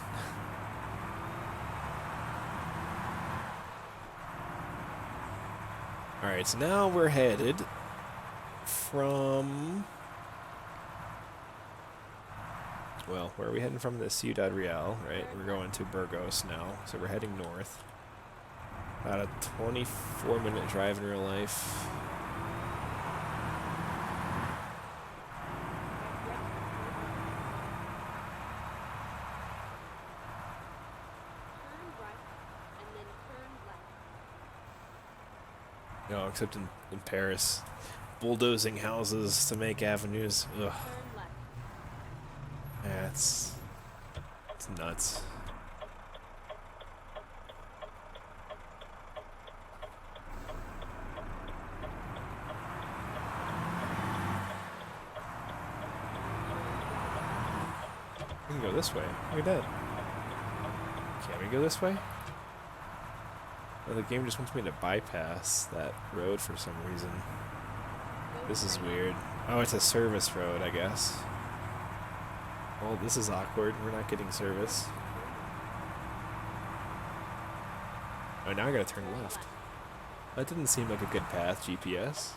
Alright, so now we're headed from... Well, where are we heading from? The Ciudad Real, right? We're going to Burgos now, so we're heading north. About a 24-minute drive in real life. No, except in Paris. Bulldozing houses to make avenues. Ugh. Turn left. Yeah, it's nuts. We can go this way. Look at that. Can't we go this way? Oh, the game just wants me to bypass that road for some reason. This is weird. Oh, it's a service road, I guess. Well, this is awkward. We're not getting service. Oh, now I gotta turn left. That didn't seem like a good path, GPS.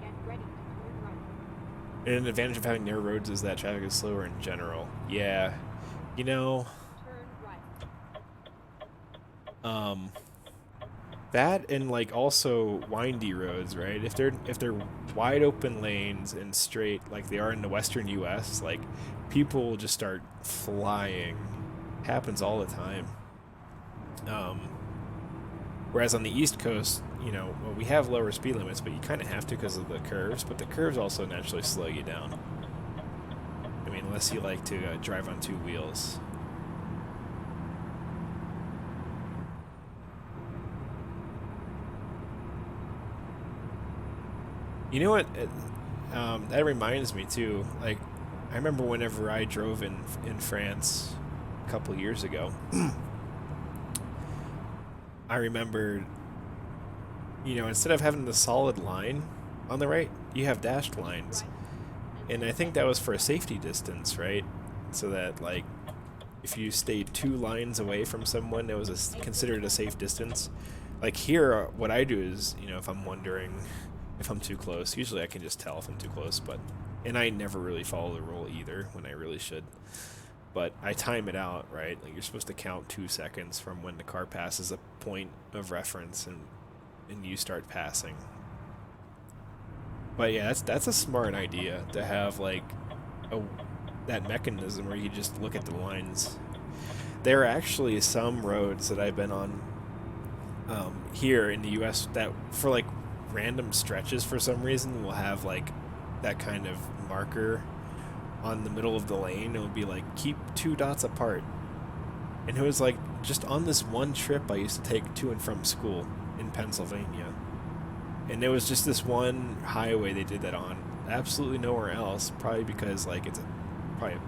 Get ready to turn right. And an advantage of having narrow roads is that traffic is slower in general. Yeah. You know, Turn right. that and like also windy roads, right? If they're wide open lanes and straight like they are in the western US, like people will just start flying. Happens all the time. Um, Whereas on the East Coast, well, we have lower speed limits, but you kind of have to because of the curves. But the curves also naturally slow you down. I mean, unless you like to drive on two wheels. You know what? That reminds me too. Like, I remember whenever I drove in France a couple years ago. I remembered, instead of having the solid line on the right, you have dashed lines. And I think that was for a safety distance, right? So that, like, if you stayed 2 lines away from someone, it was considered a safe distance. Like here, what I do is, if I'm wondering if I'm too close, usually I can just tell if I'm too close, and I never really follow the rule either when I really should. But I time it out, right? Like you're supposed to count 2 seconds from when the car passes a point of reference and you start passing. But yeah, that's a smart idea to have like that mechanism where you just look at the lines. There are actually some roads that I've been on here in the U.S. that for like random stretches for some reason will have like that kind of marker on the middle of the lane. It would be like keep 2 dots apart. And it was like just on this one trip I used to take to and from school in Pennsylvania. And there was just this one highway they did that on. Absolutely nowhere else. Probably because like it's probably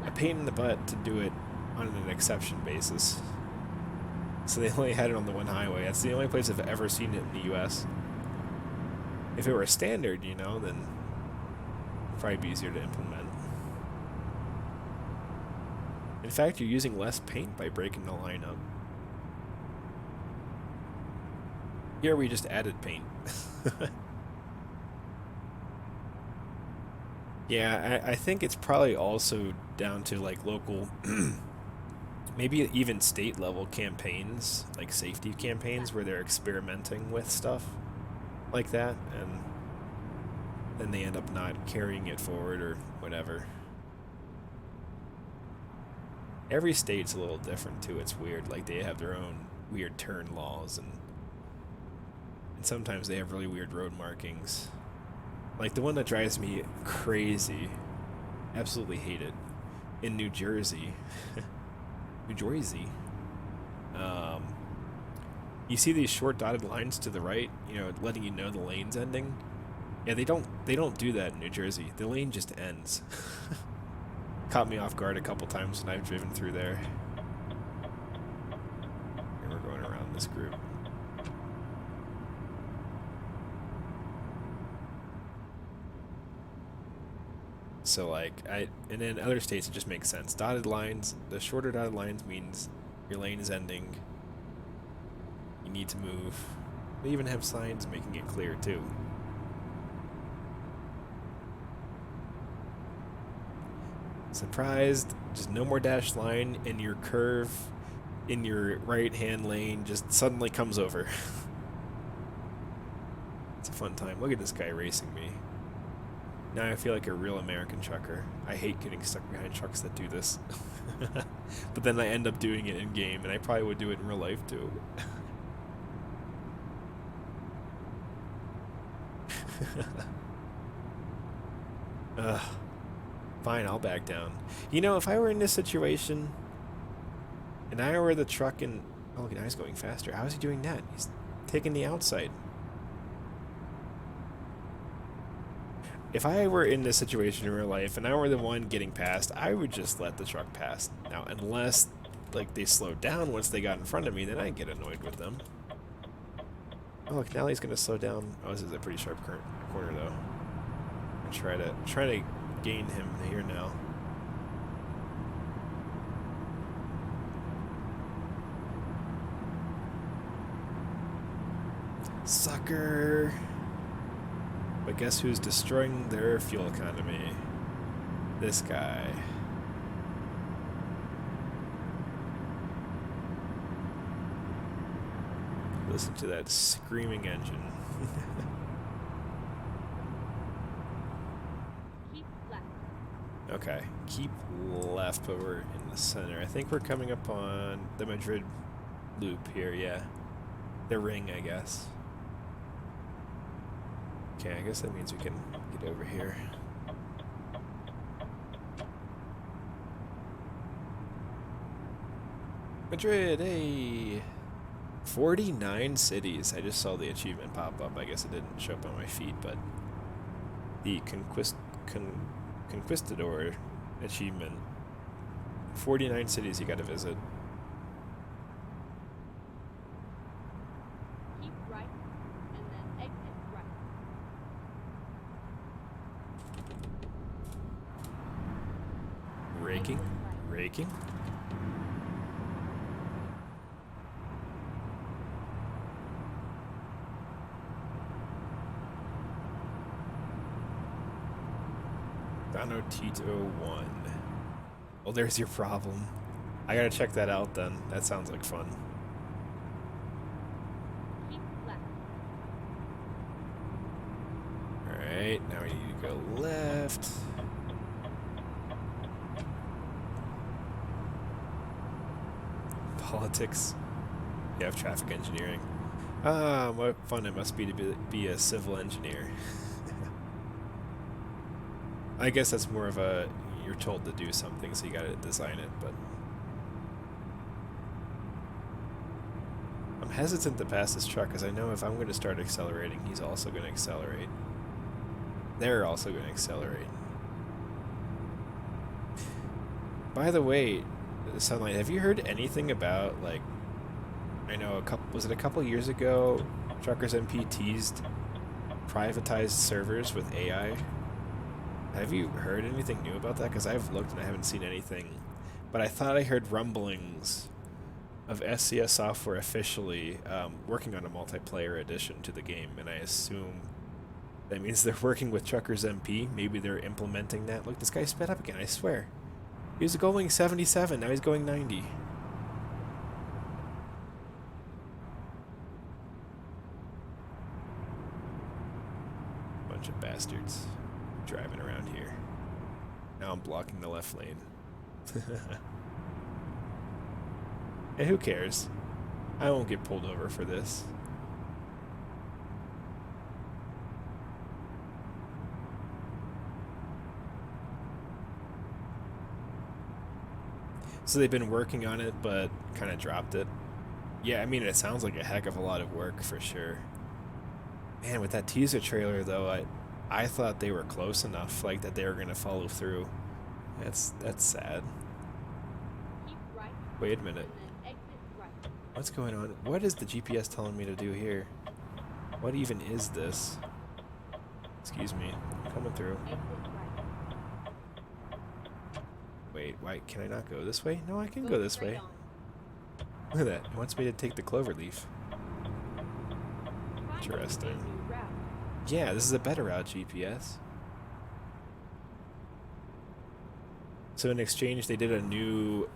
a pain in the butt to do it on an exception basis. So they only had it on the one highway. That's the only place I've ever seen it in the U.S. If it were standard, then it'd probably be easier to implement. In fact, you're using less paint by breaking the line up. Here we just added paint. Yeah, I think it's probably also down to like local, maybe even state level campaigns, like safety campaigns where they're experimenting with stuff like that, and then they end up not carrying it forward or whatever. Every state's a little different too. It's weird. Like they have their own weird turn laws, and sometimes they have really weird road markings. Like the one that drives me crazy, absolutely hate it, in New Jersey. New Jersey. You see these short dotted lines to the right, letting you know the lane's ending. Yeah, they don't do that in New Jersey. The lane just ends. Caught me off guard a couple times when I've driven through there. And we're going around this group. So and in other states it just makes sense. Dotted lines, the shorter dotted lines means your lane is ending. You need to move. They even have signs making it clear too. Surprised, just no more dashed line, and your curve in your right hand lane just suddenly comes over. It's a fun time. Look at this guy racing me. Now I feel like a real American trucker. I hate getting stuck behind trucks that do this. But then I end up doing it in game, and I probably would do it in real life too. Ugh. Fine, I'll back down. You know, if I were in this situation, and I were the truck and... Oh, look, now he's going faster. How is he doing that? He's taking the outside. If I were in this situation in real life and I were the one getting past, I would just let the truck pass. Now, unless like they slowed down once they got in front of me, then I'd get annoyed with them. Oh, look, now he's gonna slow down. Oh, this is a pretty sharp corner though. I'm try to gain him here now. Sucker. But guess who's destroying their fuel economy? This guy. Listen to that screaming engine. Keep left. Okay, keep left, but we're in the center. I think we're coming up on the Madrid loop here, yeah. The ring, I guess. Okay, I guess that means we can get over here. Madrid, hey! 49 cities. I just saw the achievement pop up. I guess it didn't show up on my feed, but the Conquistador achievement. 49 cities you gotta visit. Keep right, and then exit right. Raking? Exit right. Raking? Dono Tito 1. Well, there's your problem. I gotta check that out then. That sounds like fun. Keep left. Alright, now we need to go left. Politics. You have traffic engineering. Ah, what fun it must be to be a civil engineer. I guess that's more of a, you're told to do something, so you gotta design it, but... I'm hesitant to pass this truck, because I know if I'm going to start accelerating, he's also going to accelerate. They're also going to accelerate. By the way, Sunlight, have you heard anything about, like... I know was it a couple years ago, Truckers MP teased privatized servers with AI? Have you heard anything new about that? Because I've looked and I haven't seen anything. But I thought I heard rumblings of SCS Software officially working on a multiplayer addition to the game, and I assume that means they're working with Truckers MP. Maybe they're implementing that. Look, this guy sped up again, I swear. He was going 77, now he's going 90. Bunch of bastards driving around here. Now I'm blocking the left lane. And who cares? I won't get pulled over for this. So they've been working on it, but kind of dropped it. Yeah, I mean, it sounds like a heck of a lot of work for sure. Man, with that teaser trailer though, I thought they were close enough, like that they were gonna follow through. That's sad. Keep right, Wait a minute. and then exit right. What's going on? What is the GPS telling me to do here? What even is this? Excuse me. I'm coming through. Exit right. Wait, why can I not go this way? No, I can go this straight way. on. Look at that. It wants me to take the clover leaf. Find Interesting. a new route. Yeah, this is a better route, GPS. So in exchange, they did a new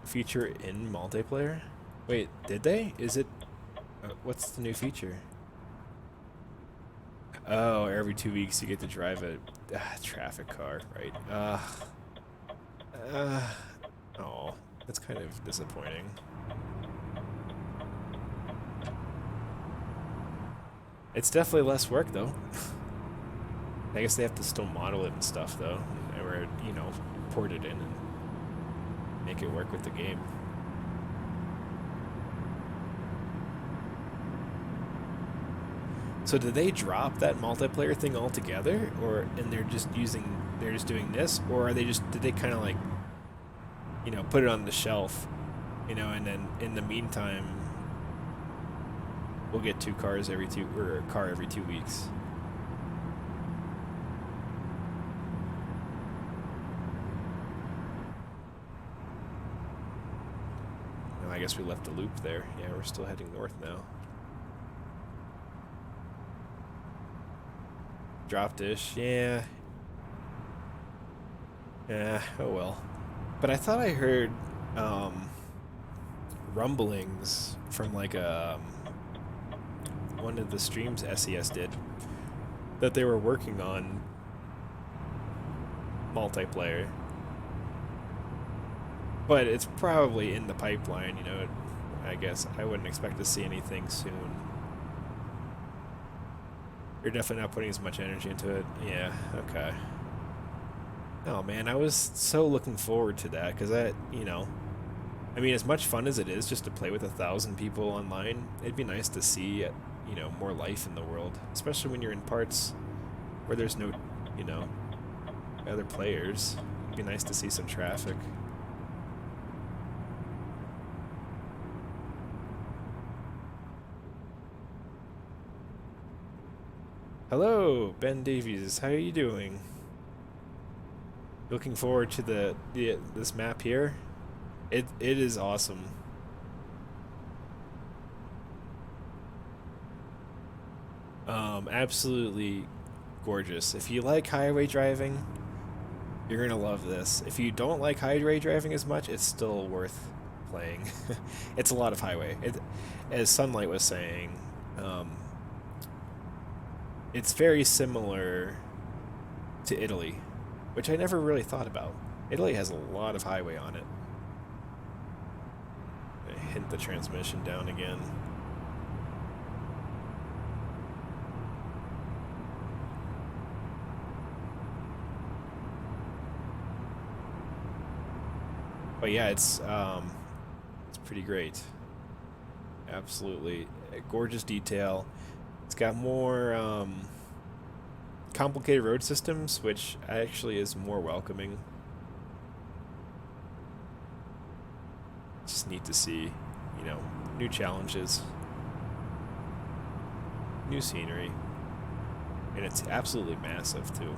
feature in multiplayer? Wait, did they? Is it? What's the new feature? Oh, every 2 weeks you get to drive a traffic car, right? Uh, oh, that's kind of disappointing. It's definitely less work though. I guess they have to still model it and stuff though, or port it in and make it work with the game. So did they drop that multiplayer thing altogether, or and they're just doing this, or are they just did they kind of like put it on the shelf, and then in the meantime we'll get two cars every two or a car every 2 weeks. No, I guess we left the loop there. Yeah, we're still heading north now. Drop dish, yeah. Yeah, oh well. But I thought I heard rumblings from like one of the streams SES did that they were working on multiplayer. But it's probably in the pipeline, I guess I wouldn't expect to see anything soon. You're definitely not putting as much energy into it. Yeah, okay. Oh man, I was so looking forward to that because I mean, as much fun as it is just to play with 1,000 people online, it'd be nice to see, more life in the world, especially when you're in parts where there's no, you know, other players. It'd be nice to see some traffic. Hello, Ben Davies. How are you doing? Looking forward to this map here. It is awesome. Absolutely gorgeous. If you like highway driving, you're gonna love this. If you don't like highway driving as much, it's still worth playing. It's a lot of highway. As Sunlight was saying, it's very similar to Italy, which I never really thought about. Italy has a lot of highway on it. I hint the transmission down again. But yeah, it's pretty great. Absolutely a gorgeous detail. It's got more complicated road systems, which actually is more welcoming. Just neat to see, new challenges, new scenery, and it's absolutely massive too.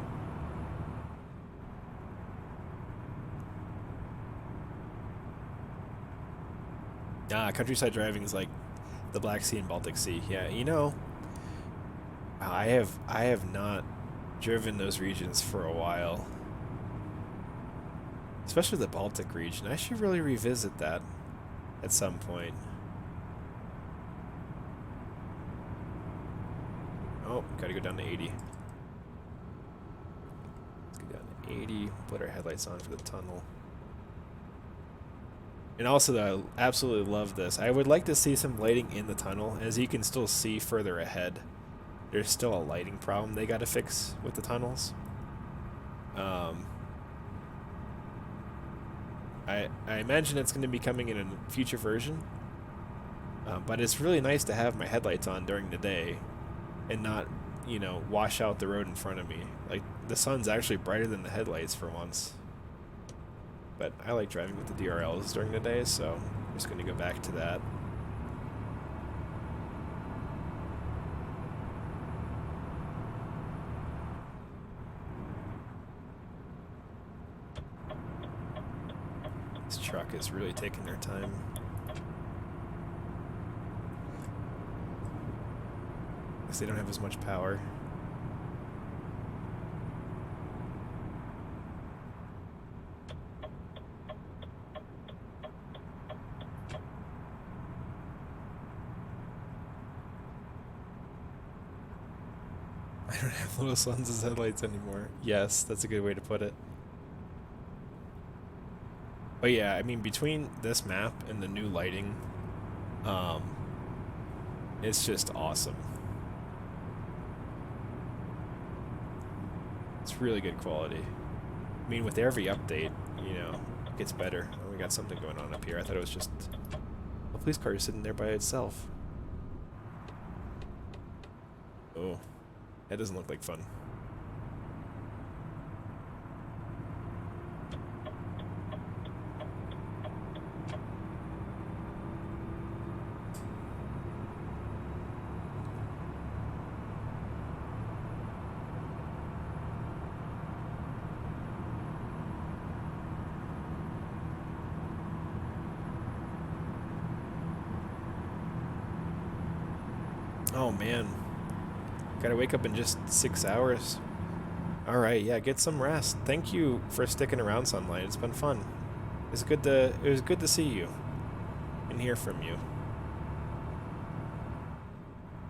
Countryside driving is like the Black Sea and Baltic Sea. Yeah, I have not driven those regions for a while. Especially the Baltic region. I should really revisit that at some point. Oh, gotta go down to 80. Let's go down to 80, put our headlights on for the tunnel. And also, I absolutely love this. I would like to see some lighting in the tunnel. As you can still see further ahead, there's still a lighting problem they gotta fix with the tunnels. I imagine it's going to be coming in a future version, but it's really nice to have my headlights on during the day and not, wash out the road in front of me. Like, the sun's actually brighter than the headlights for once. But I like driving with the DRLs during the day, so I'm just going to go back to that. This truck is really taking their time. Guess they don't have as much power. don't have little suns as headlights anymore. Yes, that's a good way to put it. But yeah, I mean, between this map and the new lighting, um, it's just awesome. It's really good quality. I mean, with every update, you know, it gets better. Oh, we got something going on up here. I thought it was just a police car sitting there by itself. Oh, that doesn't look like fun. Oh man, gotta wake up in just 6 hours. All right, yeah, get some rest. Thank you for sticking around, Sunlight. It's been fun. It was good to see you and hear from you.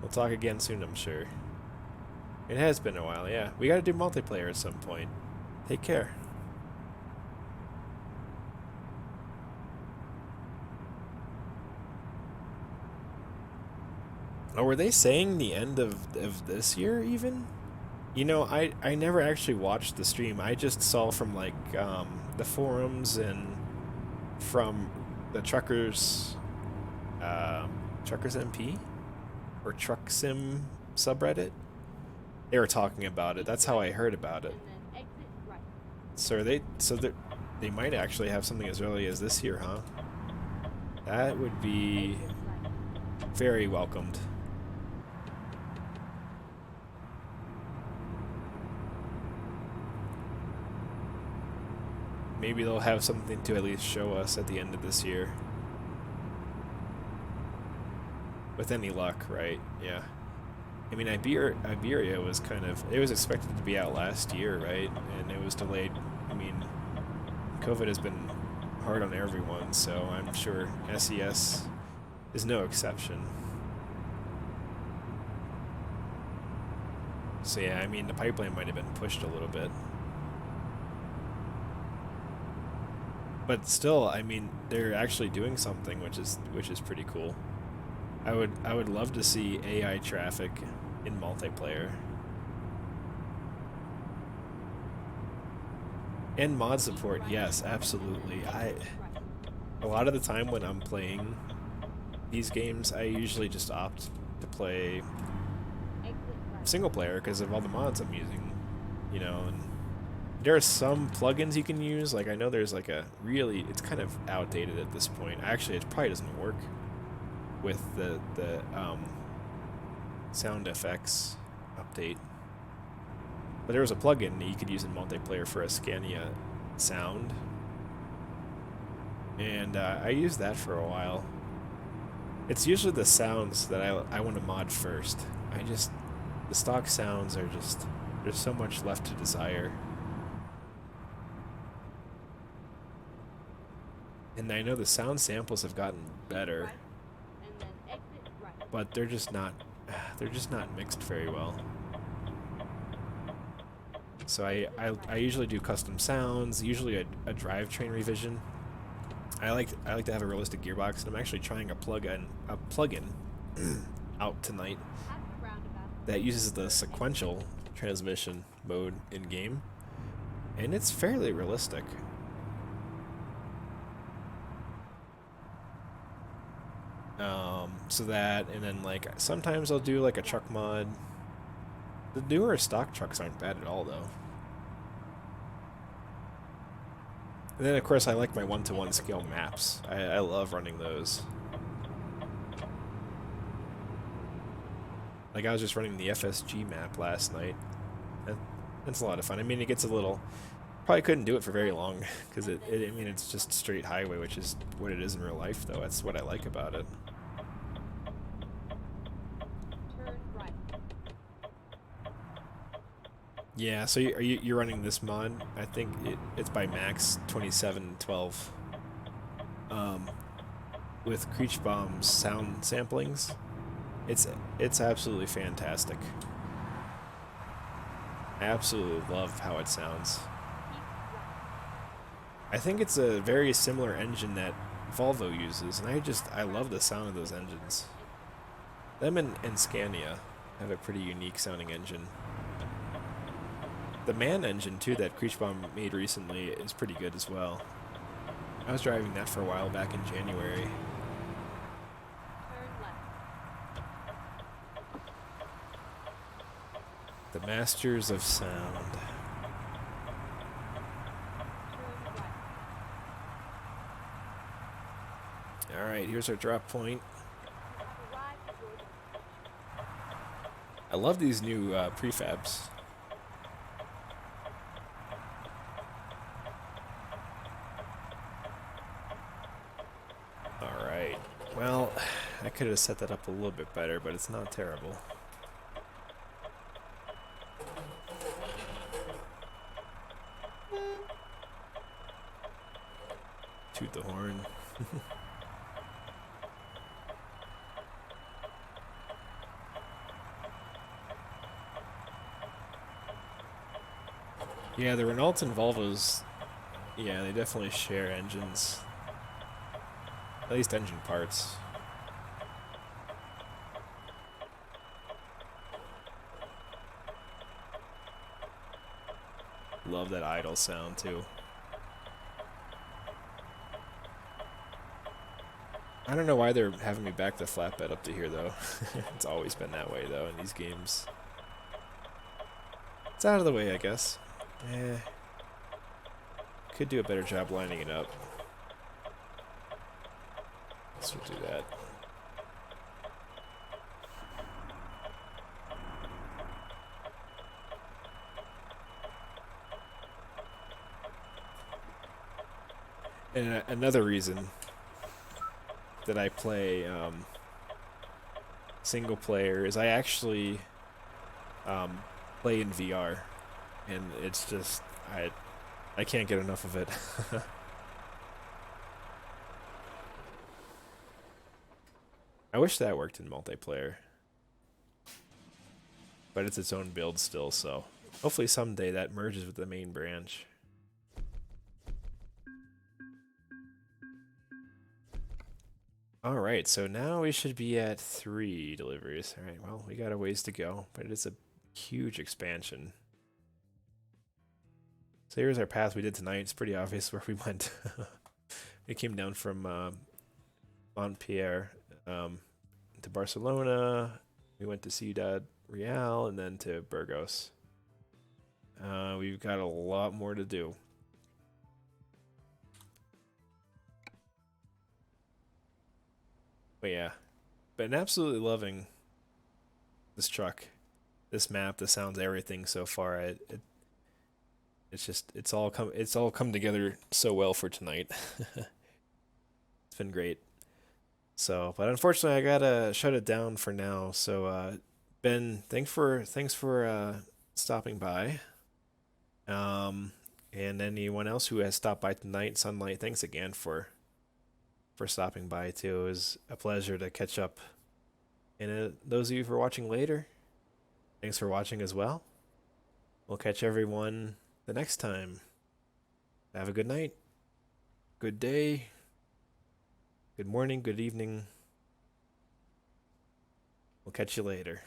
We'll talk again soon, I'm sure. It has been a while, yeah. We gotta do multiplayer at some point. Take care. Oh, were they saying the end of this year even? You know, I never actually watched the stream. I just saw from like the forums and from the Truckers MP or Truck Sim subreddit. They were talking about it. That's how I heard about it. They might actually have something as early as this year, huh? That would be very welcomed. Maybe they'll have something to at least show us at the end of this year. With any luck, right? Yeah. I mean, Iberia was it was expected to be out last year, right? And it was delayed. I mean, COVID has been hard on everyone, so I'm sure SES is no exception. So yeah, I mean, the pipeline might have been pushed a little bit. But still, I mean, they're actually doing something which is pretty cool. I would love to see AI traffic in multiplayer. And mod support, yes, absolutely. A lot of the time when I'm playing these games, I usually just opt to play single player because of all the mods I'm using, you know, and there are some plugins you can use. Like I know there's like it's kind of outdated at this point. Actually, it probably doesn't work with the sound effects update. But there was a plugin that you could use in multiplayer for a Scania sound. And I used that for a while. It's usually the sounds that I want to mod first. The stock sounds are there's so much left to desire. And I know the sound samples have gotten better, but they're just not mixed very well. So I usually do custom sounds, usually a drivetrain revision. I like to have a realistic gearbox, and I'm actually trying a plugin out tonight that uses the sequential transmission mode in game, and it's fairly realistic. So that, and then like sometimes I'll do like a truck mod. The newer stock trucks aren't bad at all though. And then of course I like my 1-to-1 scale maps. I love running those. Like I was just running the FSG map last night. It's a lot of fun. I mean, it gets a little. Probably couldn't do it for very long because I mean, it's just straight highway, which is what it is in real life, though. That's what I like about it. Yeah, so you're running this mod? I think it's by Max 2712. With Creech Bomb's sound samplings, it's absolutely fantastic. I absolutely love how it sounds. Keep right. I think it's a very similar engine that Volvo uses, and I love the sound of those engines. Them and Scania have a pretty unique sounding engine. The MAN engine too that Kriechbaum made recently is pretty good as well. I was driving that for a while back in January. Turn left. The Masters of Sound. Turn right. Alright, here's our drop point. You have arrived at your destination. I love these new prefabs. Alright. Well, I could have set that up a little bit better, but it's not terrible. Toot the horn. Yeah, the Renaults and Volvos, yeah, they definitely share engines. At least engine parts. Love that idle sound too. I don't know why they're having me back the flatbed up to here though. It's always been that way though in these games. It's out of the way, I guess. Eh, could do a better job lining it up. So we'll do that. And another reason that I play single player is I actually play in VR, and it's just I can't get enough of it. I wish that worked in multiplayer, but it's its own build still, so hopefully someday that merges with the main branch. Alright, so now we should be at 3 deliveries. Alright, well, we got a ways to go, but it is a huge expansion. So here's our path we did tonight. It's pretty obvious where we went. We came down from Montpellier to Barcelona. We went to Ciudad Real and then to Burgos. We've got a lot more to do. But yeah, been absolutely loving this truck, this map, the sounds, everything so far. It's just it's all come together so well for tonight. It's been great. So, but unfortunately, I gotta shut it down for now. So, Ben, thanks for stopping by. And anyone else who has stopped by tonight, Sunlight, thanks again for stopping by too. It was a pleasure to catch up. And those of you who are watching later, thanks for watching as well. We'll catch everyone the next time. Have a good night, good day, good morning, good evening. We'll catch you later.